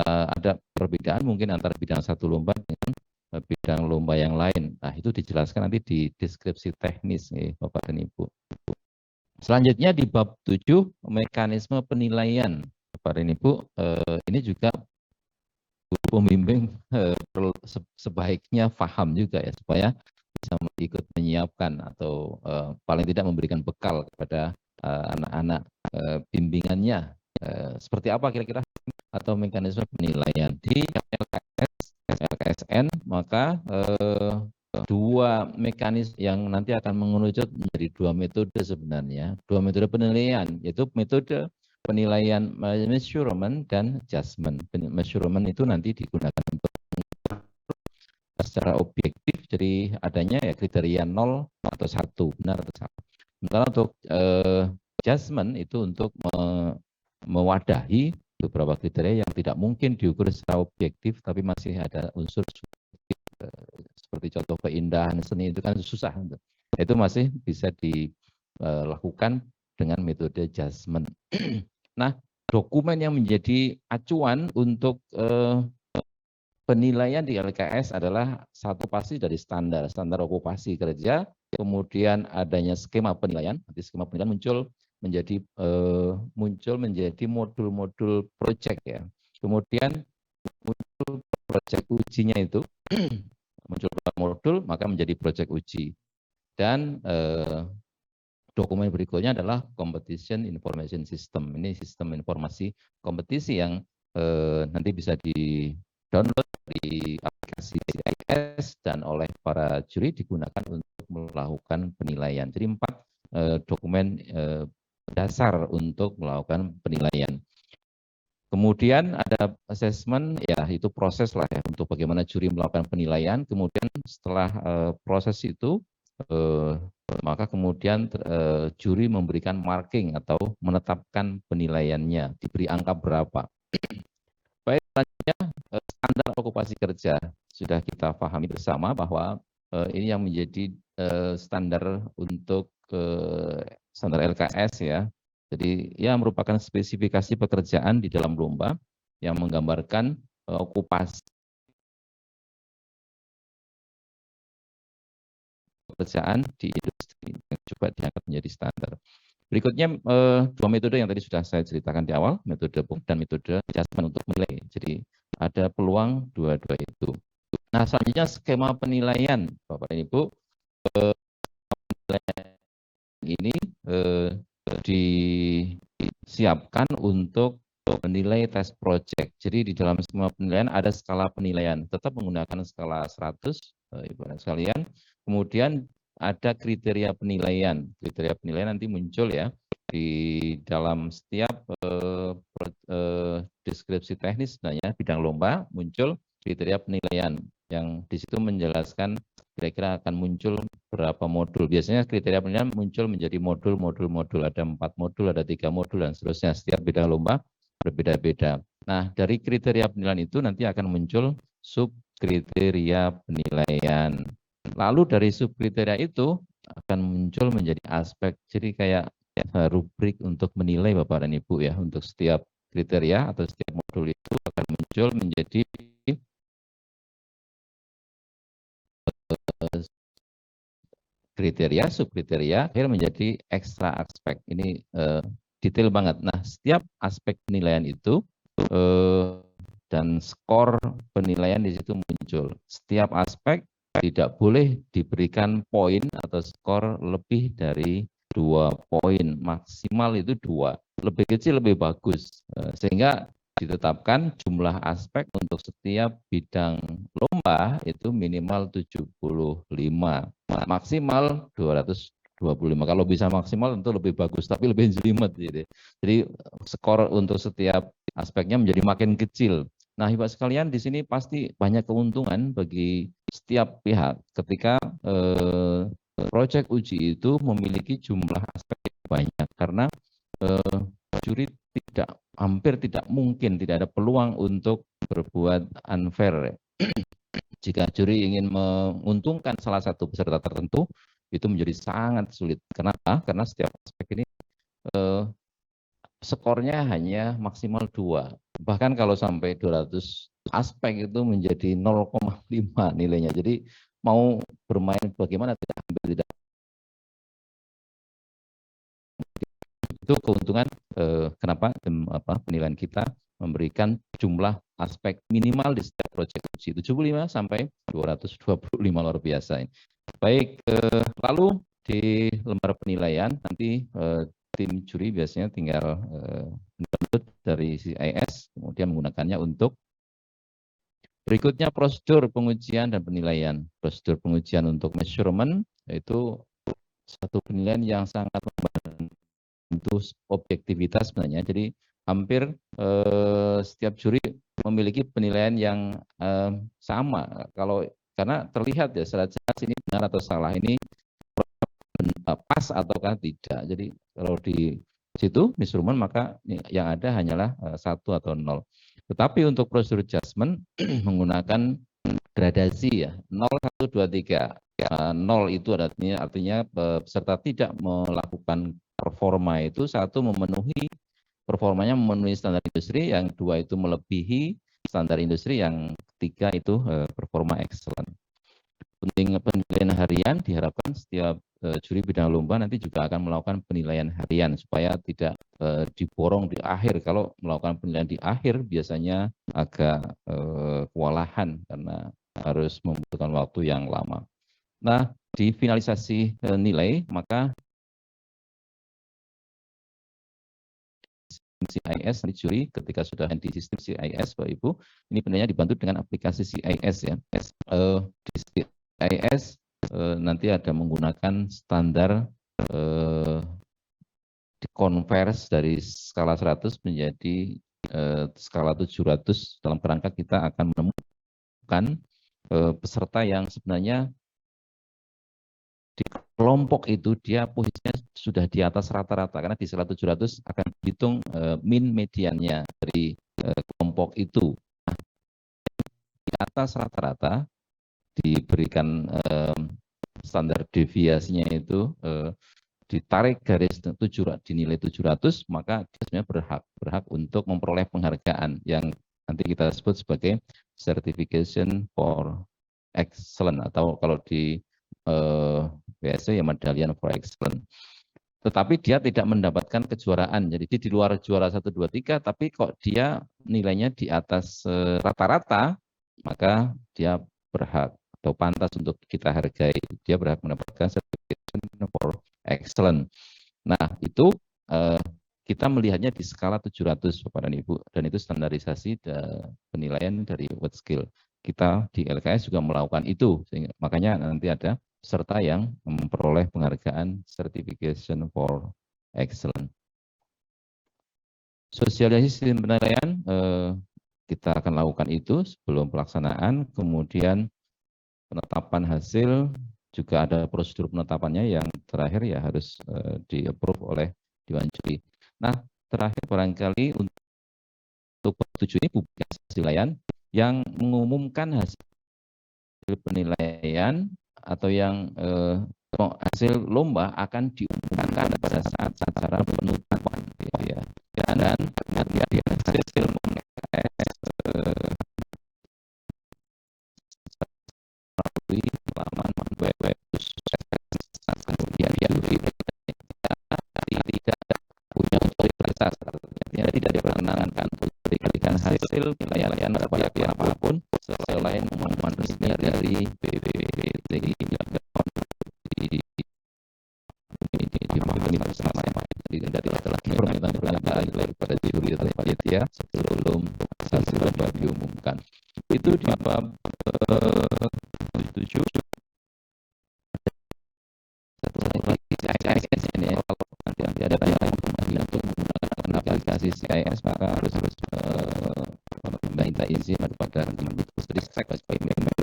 ada perbedaan mungkin antara bidang satu lomba dengan bidang lomba yang lain. Nah, itu dijelaskan nanti di deskripsi teknis nih, Bapak dan Ibu. Selanjutnya di bab 7 mekanisme penilaian. Bapak dan Ibu, ini juga guru pembimbing sebaiknya paham juga ya, supaya bisa ikut menyiapkan atau paling tidak memberikan bekal kepada anak-anak bimbingannya. Seperti apa kira-kira atau mekanisme penilaian di LKSN, maka dua mekanisme yang nanti akan mengerucut menjadi dua metode sebenarnya, dua metode penilaian, yaitu metode penilaian measurement dan judgment. Measurement itu nanti digunakan untuk secara objektif, jadi adanya ya kriteria 0 atau 1, benar atau salah. Sementara untuk judgment itu untuk mewadahi beberapa kriteria yang tidak mungkin diukur secara objektif, tapi masih ada unsur seperti contoh keindahan seni itu kan susah. Itu masih bisa dilakukan dengan metode judgment. Nah, dokumen yang menjadi acuan untuk penilaian di LKS adalah satu pasti dari standar okupasi kerja, kemudian adanya skema penilaian. Nanti skema penilaian muncul menjadi modul-modul project ya. Kemudian muncul project ujinya itu muncul modul maka menjadi project uji. Dan dokumen berikutnya adalah Competition Information System. Ini sistem informasi kompetisi yang nanti bisa di-download di aplikasi CIS dan oleh para juri digunakan untuk melakukan penilaian. Jadi 4 dokumen dasar untuk melakukan penilaian. Kemudian ada assessment, ya itu proses lah ya untuk bagaimana juri melakukan penilaian. Kemudian setelah proses itu, maka kemudian juri memberikan marking atau menetapkan penilaiannya, diberi angka berapa. Baik, selanjutnya standar okupasi kerja. Sudah kita pahami bersama bahwa ini yang menjadi standar untuk standar LKS ya. Jadi ya merupakan spesifikasi pekerjaan di dalam lomba yang menggambarkan okupasi pekerjaan di industri yang coba diangkat menjadi standar. Berikutnya dua metode yang tadi sudah saya ceritakan di awal, metode dan metode adjustment untuk menilai. Jadi ada peluang dua-dua itu. Nah, selanjutnya skema penilaian, Bapak dan Ibu. Ini disiapkan untuk menilai tes project. Jadi di dalam skema penilaian ada skala penilaian, tetap menggunakan skala 100, Ibu sekalian. Kemudian ada kriteria penilaian. Kriteria penilaian nanti muncul ya di dalam setiap deskripsi teknis sebenarnya bidang lomba muncul kriteria penilaian yang di situ menjelaskan kira-kira akan muncul berapa modul. Biasanya kriteria penilaian muncul menjadi modul. Ada 4 modul, ada 3 modul dan seterusnya. Setiap bidang lomba berbeda-beda. Nah, dari kriteria penilaian itu nanti akan muncul subkriteria penilaian. Lalu dari subkriteria itu akan muncul menjadi aspek, jadi kayak rubrik untuk menilai Bapak dan Ibu ya, untuk setiap kriteria atau setiap modul itu akan muncul menjadi kriteria, subkriteria, akhirnya menjadi ekstra aspek. Ini detail banget. Nah, setiap aspek penilaian itu dan skor penilaian di situ muncul. Setiap aspek tidak boleh diberikan poin atau skor lebih dari 2 poin, maksimal itu 2. Lebih kecil lebih bagus, sehingga ditetapkan jumlah aspek untuk setiap bidang lomba itu minimal 75, maksimal 225. Kalau bisa maksimal tentu lebih bagus, tapi lebih jelimet gitu. Jadi skor untuk setiap aspeknya menjadi makin kecil. Nah, Bapak sekalian, di sini pasti banyak keuntungan bagi setiap pihak ketika proyek uji itu memiliki jumlah aspek yang banyak, karena juri hampir tidak mungkin, tidak ada peluang untuk berbuat unfair. Jika juri ingin menguntungkan salah satu peserta tertentu, itu menjadi sangat sulit. Kenapa? Karena setiap aspek ini skornya hanya maksimal 2. Bahkan kalau sampai 225 aspek itu menjadi 0,5 nilainya. Jadi mau bermain bagaimana tidak ambil tidak, itu keuntungan kenapa penilaian kita memberikan jumlah aspek minimal di setiap proyek uji 75 sampai 225 luar biasa ini. Baik, lalu di lembar penilaian nanti tim juri biasanya tinggal mendownload dari CIS, kemudian menggunakannya untuk berikutnya prosedur pengujian dan penilaian. Prosedur pengujian untuk measurement yaitu satu penilaian yang sangat membantu objektivitas sebenarnya. Jadi hampir setiap juri memiliki penilaian yang sama. Karena terlihat ya secara jelas ini benar atau salah, ini pas ataukah tidak. Jadi kalau di situ measurement maka yang ada hanyalah 1 atau 0. Tetapi untuk prosedur adjustment menggunakan gradasi ya, 0, 1, 2, 3. 0 itu artinya peserta tidak melakukan performa itu, 1 memenuhi performanya memenuhi standar industri, yang 2 itu melebihi standar industri, yang 3 itu performa excellent. Penting penilaian harian diharapkan setiap juri bidang lomba nanti juga akan melakukan penilaian harian supaya tidak diborong di akhir. Kalau melakukan penilaian di akhir biasanya agak kewalahan karena harus membutuhkan waktu yang lama. Nah, di finalisasi nilai maka CIS nanti juri ketika sudah di sistem CIS Bapak Ibu, ini penilaiannya dibantu dengan aplikasi CIS ya. Di CIS nanti ada menggunakan standar dikonvers dari skala 100 menjadi skala 700 dalam kerangka kita akan menemukan peserta yang sebenarnya di kelompok itu dia posisinya sudah di atas rata-rata, karena di skala 700 akan dihitung min mediannya dari kelompok itu. Di atas rata-rata diberikan standar deviasinya itu ditarik garis dinilai 700, maka dia sebenarnya berhak untuk memperoleh penghargaan yang nanti kita sebut sebagai certification for excellence, atau kalau di BSC ya medallion for excellence. Tetapi dia tidak mendapatkan kejuaraan, jadi dia di luar juara 1, 2, 3, tapi kok dia nilainya di atas rata-rata, maka dia berhak atau pantas untuk kita hargai. Dia berhak mendapatkan certification for excellence. Nah, itu kita melihatnya di skala 700 Bapak dan Ibu, dan itu standarisasi penilaian dari WorldSkill. Kita di LKS juga melakukan itu, sehingga makanya nanti ada peserta yang memperoleh penghargaan certification for excellence. Sosialisasi sistem penilaian kita akan lakukan itu sebelum pelaksanaan, kemudian penetapan hasil juga ada prosedur penetapannya yang terakhir ya harus di-approve oleh Dewan Juri. Nah, terakhir barangkali untuk 7 ini publikasi penilaian yang mengumumkan hasil penilaian atau yang hasil lomba akan diumumkan pada saat acara penutupan ya. Dan nanti hasil melalui laman web kemudian tidak punya otoritas, artinya tidak diperkenankan memberikan hasil penilaian kepada pihak apapun selain pengumuman resmi dari BPPT dari permintaan kepada juri atau panitia sebelum hasil lomba diumumkan. Itu di bab 7. Satu lagi CIS ini, kalau nanti ada yang untuk menggunakan aplikasi CIS maka harus minta izin daripada Kemendikbudristek sebagai member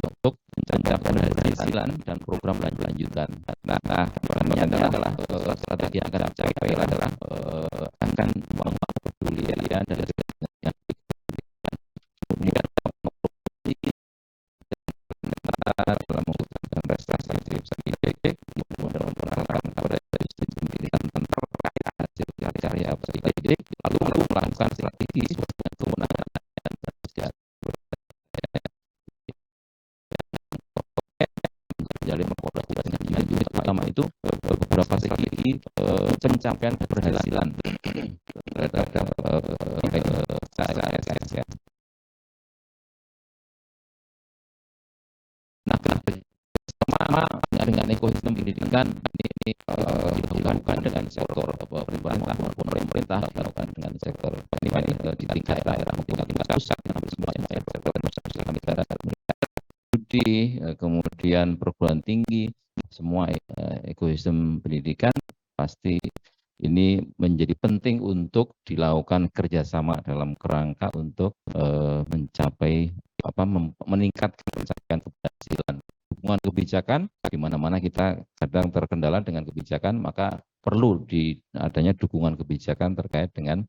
untuk mencapai keberhasilan dan program lanjutan. Nah, pertanyaannya adalah strategi yang akan dicapai adalah akan membangun kepedulian dari yang kemudian dalam menggunakan prestasi kemudian memperkenalkan kepada pendidik lalu melakukan strategi sesuai dengan kewenangan dan menjalin kolaborasi dengan unit pertama itu beberapa strategi pencapaian keberhasilan terhadap KSN. Nah, sama dengan ekosistem pendidikan ini dilakukan dengan sektor pemerintah maupun pemerintah, dilakukan dengan sektor di tingkat daerah maupun tingkat pusat, semuanya sektor negara, studi, kemudian perguruan tinggi, semua ekosistem pendidikan pasti ini menjadi penting untuk dilakukan kerjasama dalam kerangka untuk mencapai meningkatkan pencapaian keberhasilan. Dukungan kebijakan, di mana-mana kita kadang terkendala dengan kebijakan, maka perlu adanya dukungan kebijakan terkait dengan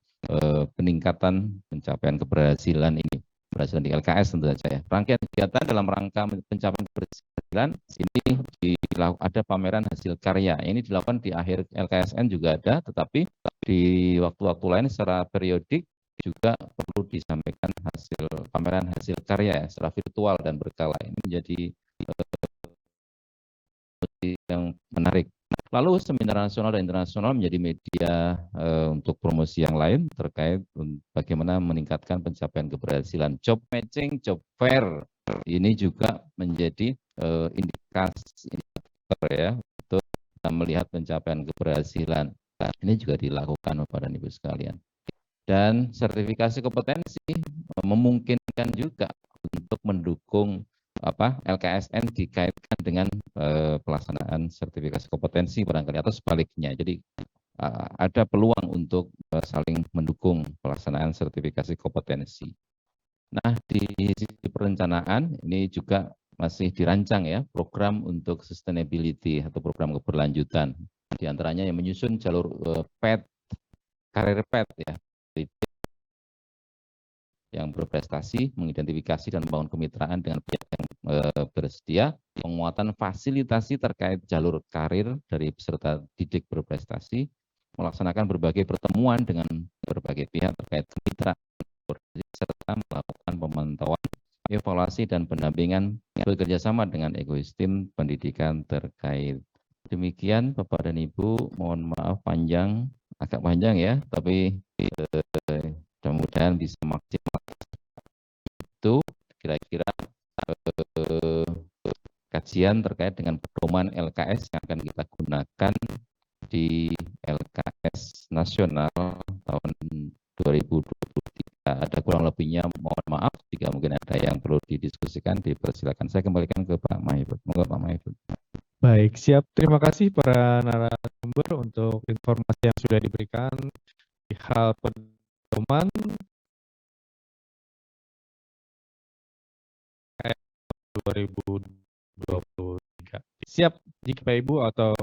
peningkatan pencapaian keberhasilan ini. Keberhasilan di LKS tentu saja ya. Rangkaian kegiatan dalam rangka pencapaian keberhasilan ini ada pameran hasil karya. Ini dilakukan di akhir LKSN juga ada, tetapi di waktu-waktu lain secara periodik juga perlu disampaikan hasil pameran hasil karya ya, secara virtual dan berkala. Ini menjadi yang menarik. Lalu seminar nasional dan internasional menjadi media untuk promosi yang lain terkait bagaimana meningkatkan pencapaian keberhasilan. Job matching, job fair ini juga menjadi indikator ya untuk melihat pencapaian keberhasilan. Ini juga dilakukan Bapak dan Ibu sekalian. Dan sertifikasi kompetensi memungkinkan juga untuk mendukung LKSN dikaitkan dengan pelaksanaan sertifikasi kompetensi barangkali atau sebaliknya. Jadi ada peluang untuk saling mendukung pelaksanaan sertifikasi kompetensi. Nah, di sisi perencanaan ini juga masih dirancang ya program untuk sustainability atau program keberlanjutan. Di antaranya yang menyusun jalur PET, karir PET ya, yang berprestasi, mengidentifikasi dan membangun kemitraan dengan pihak yang bersedia, penguatan fasilitasi terkait jalur karir dari peserta didik berprestasi, melaksanakan berbagai pertemuan dengan berbagai pihak terkait kemitraan, serta melakukan pemantauan, evaluasi dan pendampingan bekerjasama dengan ekosistem pendidikan terkait. Demikian Bapak dan Ibu, mohon maaf panjang, agak panjang ya, tapi mudah-mudahan bisa maksimal. Itu kira-kira kajian terkait dengan pedoman LKS yang akan kita gunakan di LKS nasional tahun 2023. Ada kurang lebihnya, mohon maaf jika mungkin ada yang perlu didiskusikan, dipersilakan. Saya kembalikan ke Pak Mahfud. Moga Pak Mahfud. Baik, siap. Terima kasih para narasumber untuk informasi yang sudah diberikan di hal pedoman 2023. Siap jika Pak Ibu atau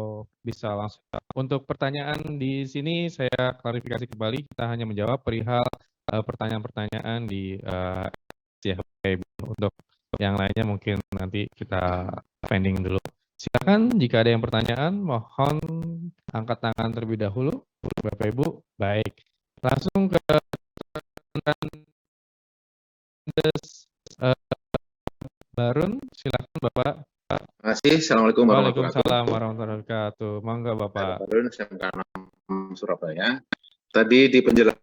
bisa langsung. Untuk pertanyaan di sini saya klarifikasi kembali, kita hanya menjawab perihal pertanyaan-pertanyaan di Pak Ibu. Untuk yang lainnya mungkin nanti kita pending dulu. Silakan jika ada yang pertanyaan, mohon angkat tangan terlebih dahulu, Bapak Ibu. Baik, langsung ke Barun, silakan Bapak. Terima kasih. Assalamualaikum warahmatullahi wabarakatuh. Waalaikumsalam warahmatullahi wabarakatuh. Mangga Bapak. Barun, SMK 6 Surabaya. Tadi di penjelasan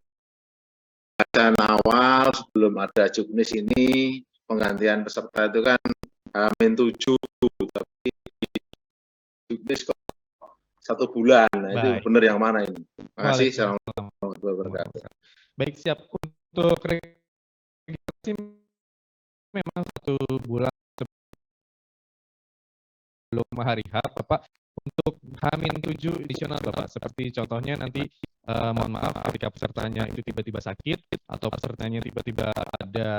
awal sebelum ada juknis ini, penggantian peserta itu kan H-7, tapi juknis kok 1 bulan. Nah, itu benar yang mana ini? Terima kasih. Assalamualaikum warahmatullahi wabarakatuh. Baik, siap. Untuk registrasi memang 1 bulan sebelum hari H, Bapak, untuk H-7 additional Bapak, seperti contohnya nanti mohon maaf ketika pesertanya itu tiba-tiba sakit atau pesertanya tiba-tiba ada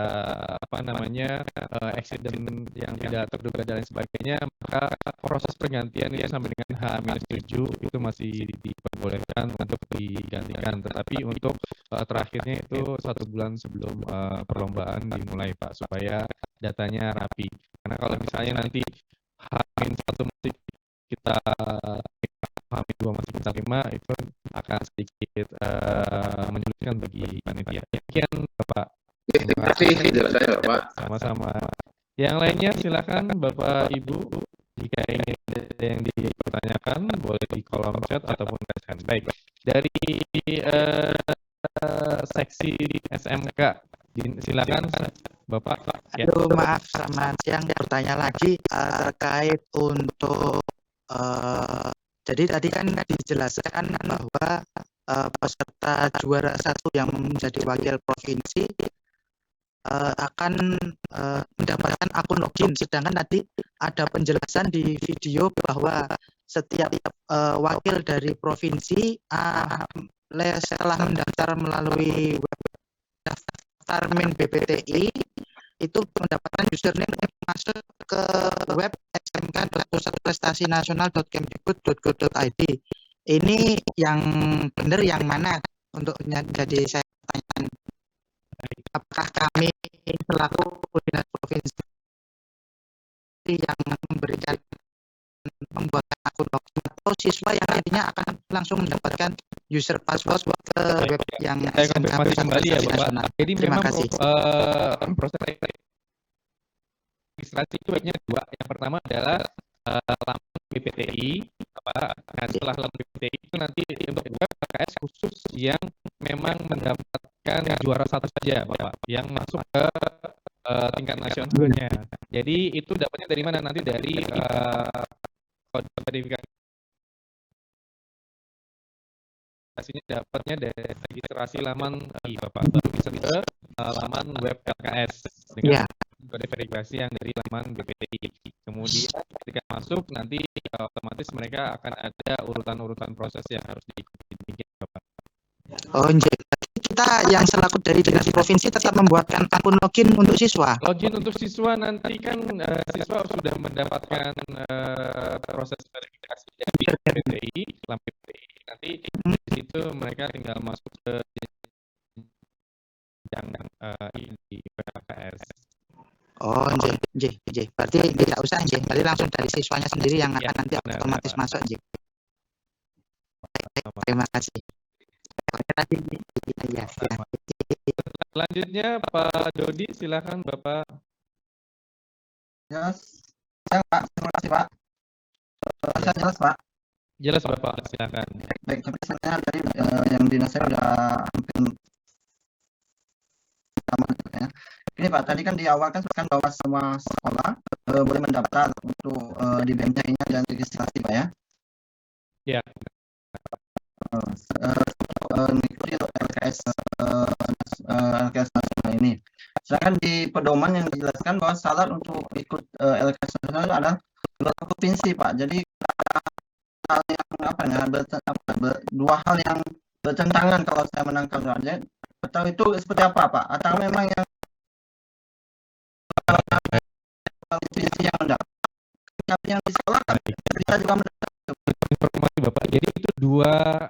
accident yang tidak terduga dan lain sebagainya, maka proses pergantian itu sampai dengan H-7 itu masih diperbolehkan untuk digantikan, tetapi untuk terakhirnya itu 1 bulan sebelum perlombaan dimulai Pak, supaya datanya rapi. Karena kalau misalnya nanti H-1 masih kita H-2 masih kita terima, itu akan sedikit menyulitkan bagi panitia. Demikian Bapak. Terima kasih penjelasannya Bapak. Sama-sama. Yang lainnya silakan Bapak Ibu, jika ingin ada yang dipertanyakan boleh di kolom chat ataupun raise hand. Baik, dari seksi SMK silakan Bapak. Ya. Aduh, maaf, selamat siang. Bertanya lagi terkait untuk jadi tadi kan dijelaskan bahwa peserta juara 1 yang menjadi wakil provinsi akan mendapatkan akun login, sedangkan tadi ada penjelasan di video bahwa setiap wakil dari provinsi setelah mendaftar melalui daftar min BPTI itu mendapatkan username untuk masuk ke web smk.pusatprestasi-nasional.kemdikbud.go.id. Ini yang benar yang mana untuk jadi saya tanya, apakah kami selaku koordinator provinsi yang memberikan pembuatan akun login atau siswa yang nantinya akan langsung mendapatkan user password ke web yang saya konfirmasi kembali ya Bapak. Jadi Terima memang kasih. proses registrasi itu baiknya dua. Yang pertama adalah laman BPTI. Nah, setelah laman BPTI itu nanti untuk web LKS khusus yang memang mendapatkan juara 1 saja Bapak, yang masuk ke tingkat nasionalnya. Jadi itu dapatnya dari mana? Nanti dari kode verifikasi. Dapatnya dari registrasi laman Bapak, baru bisa ke laman web LKS dengan kode verifikasi yang dari laman BPTI. Kemudian ketika masuk nanti otomatis mereka akan ada urutan-urutan proses yang harus diikuti. Demikian Bapak. Oh, kita yang selaku dari dinas provinsi tetap membuatkan akun login untuk siswa. Login untuk siswa nanti kan siswa sudah mendapatkan proses verifikasi dari BPTI, laman BPTI. Nanti di situ mereka tinggal masuk ke di PKS. Oh, berarti tidak usah berarti langsung dari siswanya sendiri yang akan nanti otomatis masuk. Terima kasih. Selanjutnya Pak Dodi, silakan Bapak. Jelas, Pak. Terima kasih Pak. Jelas Pak. Jelas Bapak, silakan. Baik, tapi sebenarnya tadi yang dinas saya sudah hampir sama ya. Ini Pak, tadi kan di awal kan sebutkan bahwa semua sekolah boleh mendaftar untuk di BMTI-nya dan registrasi Pak ya. Ya. Mengikuti LKS nasional ini. Sedangkan di pedoman yang dijelaskan bahwa syarat untuk ikut LKS nasional adalah provinsi Pak. Jadi hal yang dua hal yang bertentangan kalau saya menangkap saja. Atau itu seperti apa Pak? Atau memang yang provinsi yang mendapat, tapi yang di sekolah bisa juga mendapat. Informasi Bapak. Jadi itu dua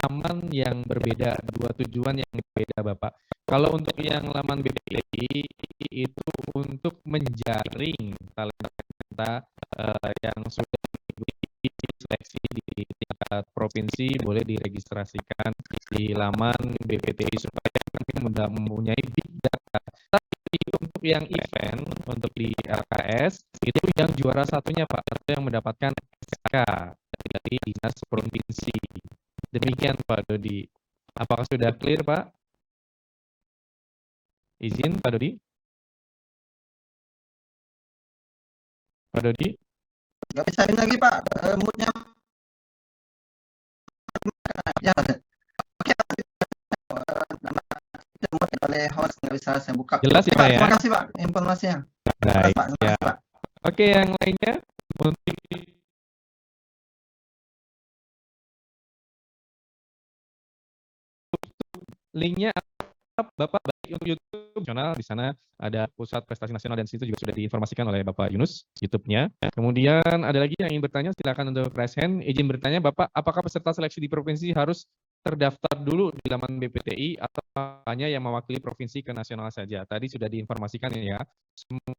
laman yang berbeda, dua tujuan yang berbeda Bapak. Kalau untuk yang laman BPTI itu untuk menjaring talenta yang sudah seleksi di tingkat provinsi boleh diregistrasikan di laman BPTI supaya nanti mempunyai big data. Tapi untuk yang event, untuk di LKS itu yang juara satunya Pak, atau yang mendapatkan SK dari dinas provinsi. Demikian Pak Dodi. Apakah sudah clear Pak? Izin Pak Dodi. Pak Dodi. Nggak bisa ini lagi Pak, moodnya. Ya, oke. Oleh host nggak bisa saya buka. Jelas ya Pak ya? Terima kasih Pak informasinya. Baik. Pak, Ya. Pak. Oke, yang lainnya untuk linknya Bapak baik untuk YouTube nasional, di sana ada Pusat Prestasi Nasional dan situ juga sudah diinformasikan oleh Bapak Yunus YouTube-nya. Kemudian ada lagi yang ingin bertanya, silakan untuk raise hand. Izin bertanya Bapak, apakah peserta seleksi di provinsi harus terdaftar dulu di laman BPTI atau hanya yang mewakili provinsi ke nasional saja? Tadi sudah diinformasikan ya. Semua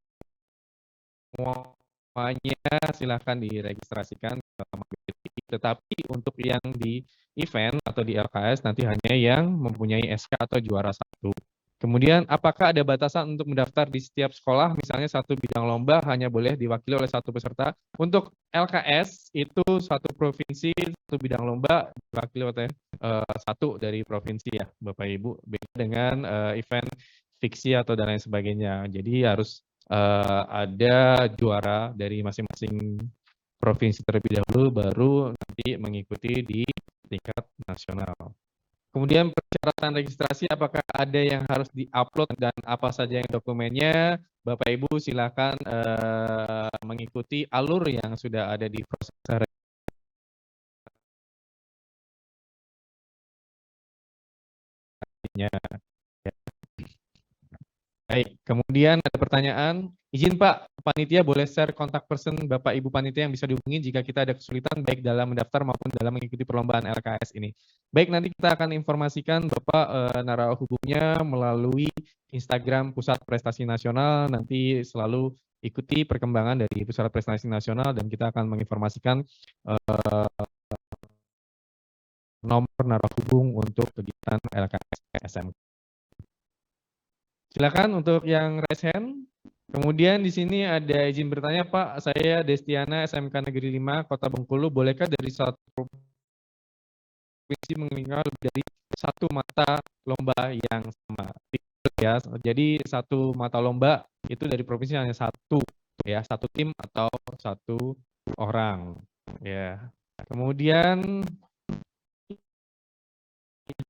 semuanya silakan diregistrasikan ke Mability. Tetapi untuk yang di event atau di LKS nanti hanya yang mempunyai SK atau juara 1. Kemudian apakah ada batasan untuk mendaftar di setiap sekolah? Misalnya satu bidang lomba hanya boleh diwakili oleh satu peserta. Untuk LKS itu satu provinsi, satu bidang lomba diwakili oleh satu dari provinsi ya Bapak Ibu. Beda dengan event fiksi atau dan lain sebagainya. Jadi harus ada juara dari masing-masing provinsi terlebih dahulu, baru nanti mengikuti di tingkat nasional. Kemudian persyaratan registrasi, apakah ada yang harus diupload dan apa saja yang dokumennya? Bapak Ibu silakan mengikuti alur yang sudah ada di proses registrasinya. Baik, kemudian ada pertanyaan, izin Pak, panitia boleh share kontak person Bapak Ibu panitia yang bisa dihubungi jika kita ada kesulitan baik dalam mendaftar maupun dalam mengikuti perlombaan LKS ini. Baik, nanti kita akan informasikan Bapak narahubungnya melalui Instagram Pusat Prestasi Nasional, nanti selalu ikuti perkembangan dari Pusat Prestasi Nasional dan kita akan menginformasikan nomor narahubung untuk kegiatan LKS SMK. Silakan untuk yang raise hand. Kemudian di sini ada izin bertanya, Pak, saya Destiana SMK Negeri 5 Kota Bengkulu, bolehkah dari satu provinsi mengingat dari satu mata lomba yang sama? Ya, jadi satu mata lomba itu dari provinsi hanya satu, ya, satu tim atau satu orang, ya. Kemudian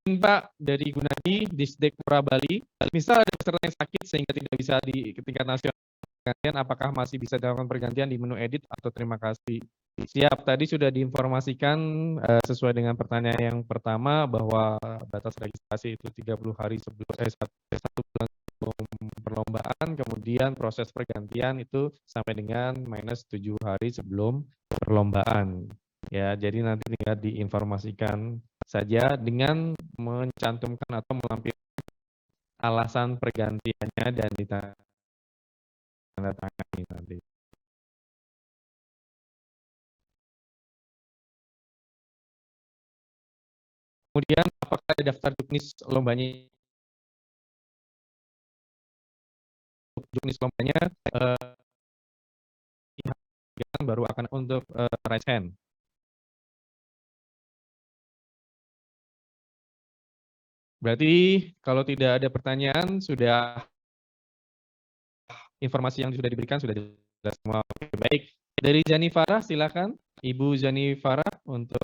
Pak dari Gunadi, Disdek Pura Bali, misal ada peserta yang sakit sehingga tidak bisa di tingkat nasional, apakah masih bisa dilakukan pergantian di menu edit atau terima kasih? Siap, tadi sudah diinformasikan sesuai dengan pertanyaan yang pertama bahwa batas registrasi itu 30 hari sebelum 1 bulan sebelum perlombaan, kemudian proses pergantian itu sampai dengan minus 7 hari sebelum perlombaan. Ya, jadi nanti tinggal diinformasikan saja dengan mencantumkan atau melampirkan alasan pergantiannya dan ditandatangani nanti. Kemudian apakah ada daftar juknis lombanya? Juknis lombanya baru akan untuk raise hand. Berarti kalau tidak ada pertanyaan, sudah informasi yang sudah diberikan sudah jelas semua. Baik, dari Zani Farah silakan, Ibu Zani Farah untuk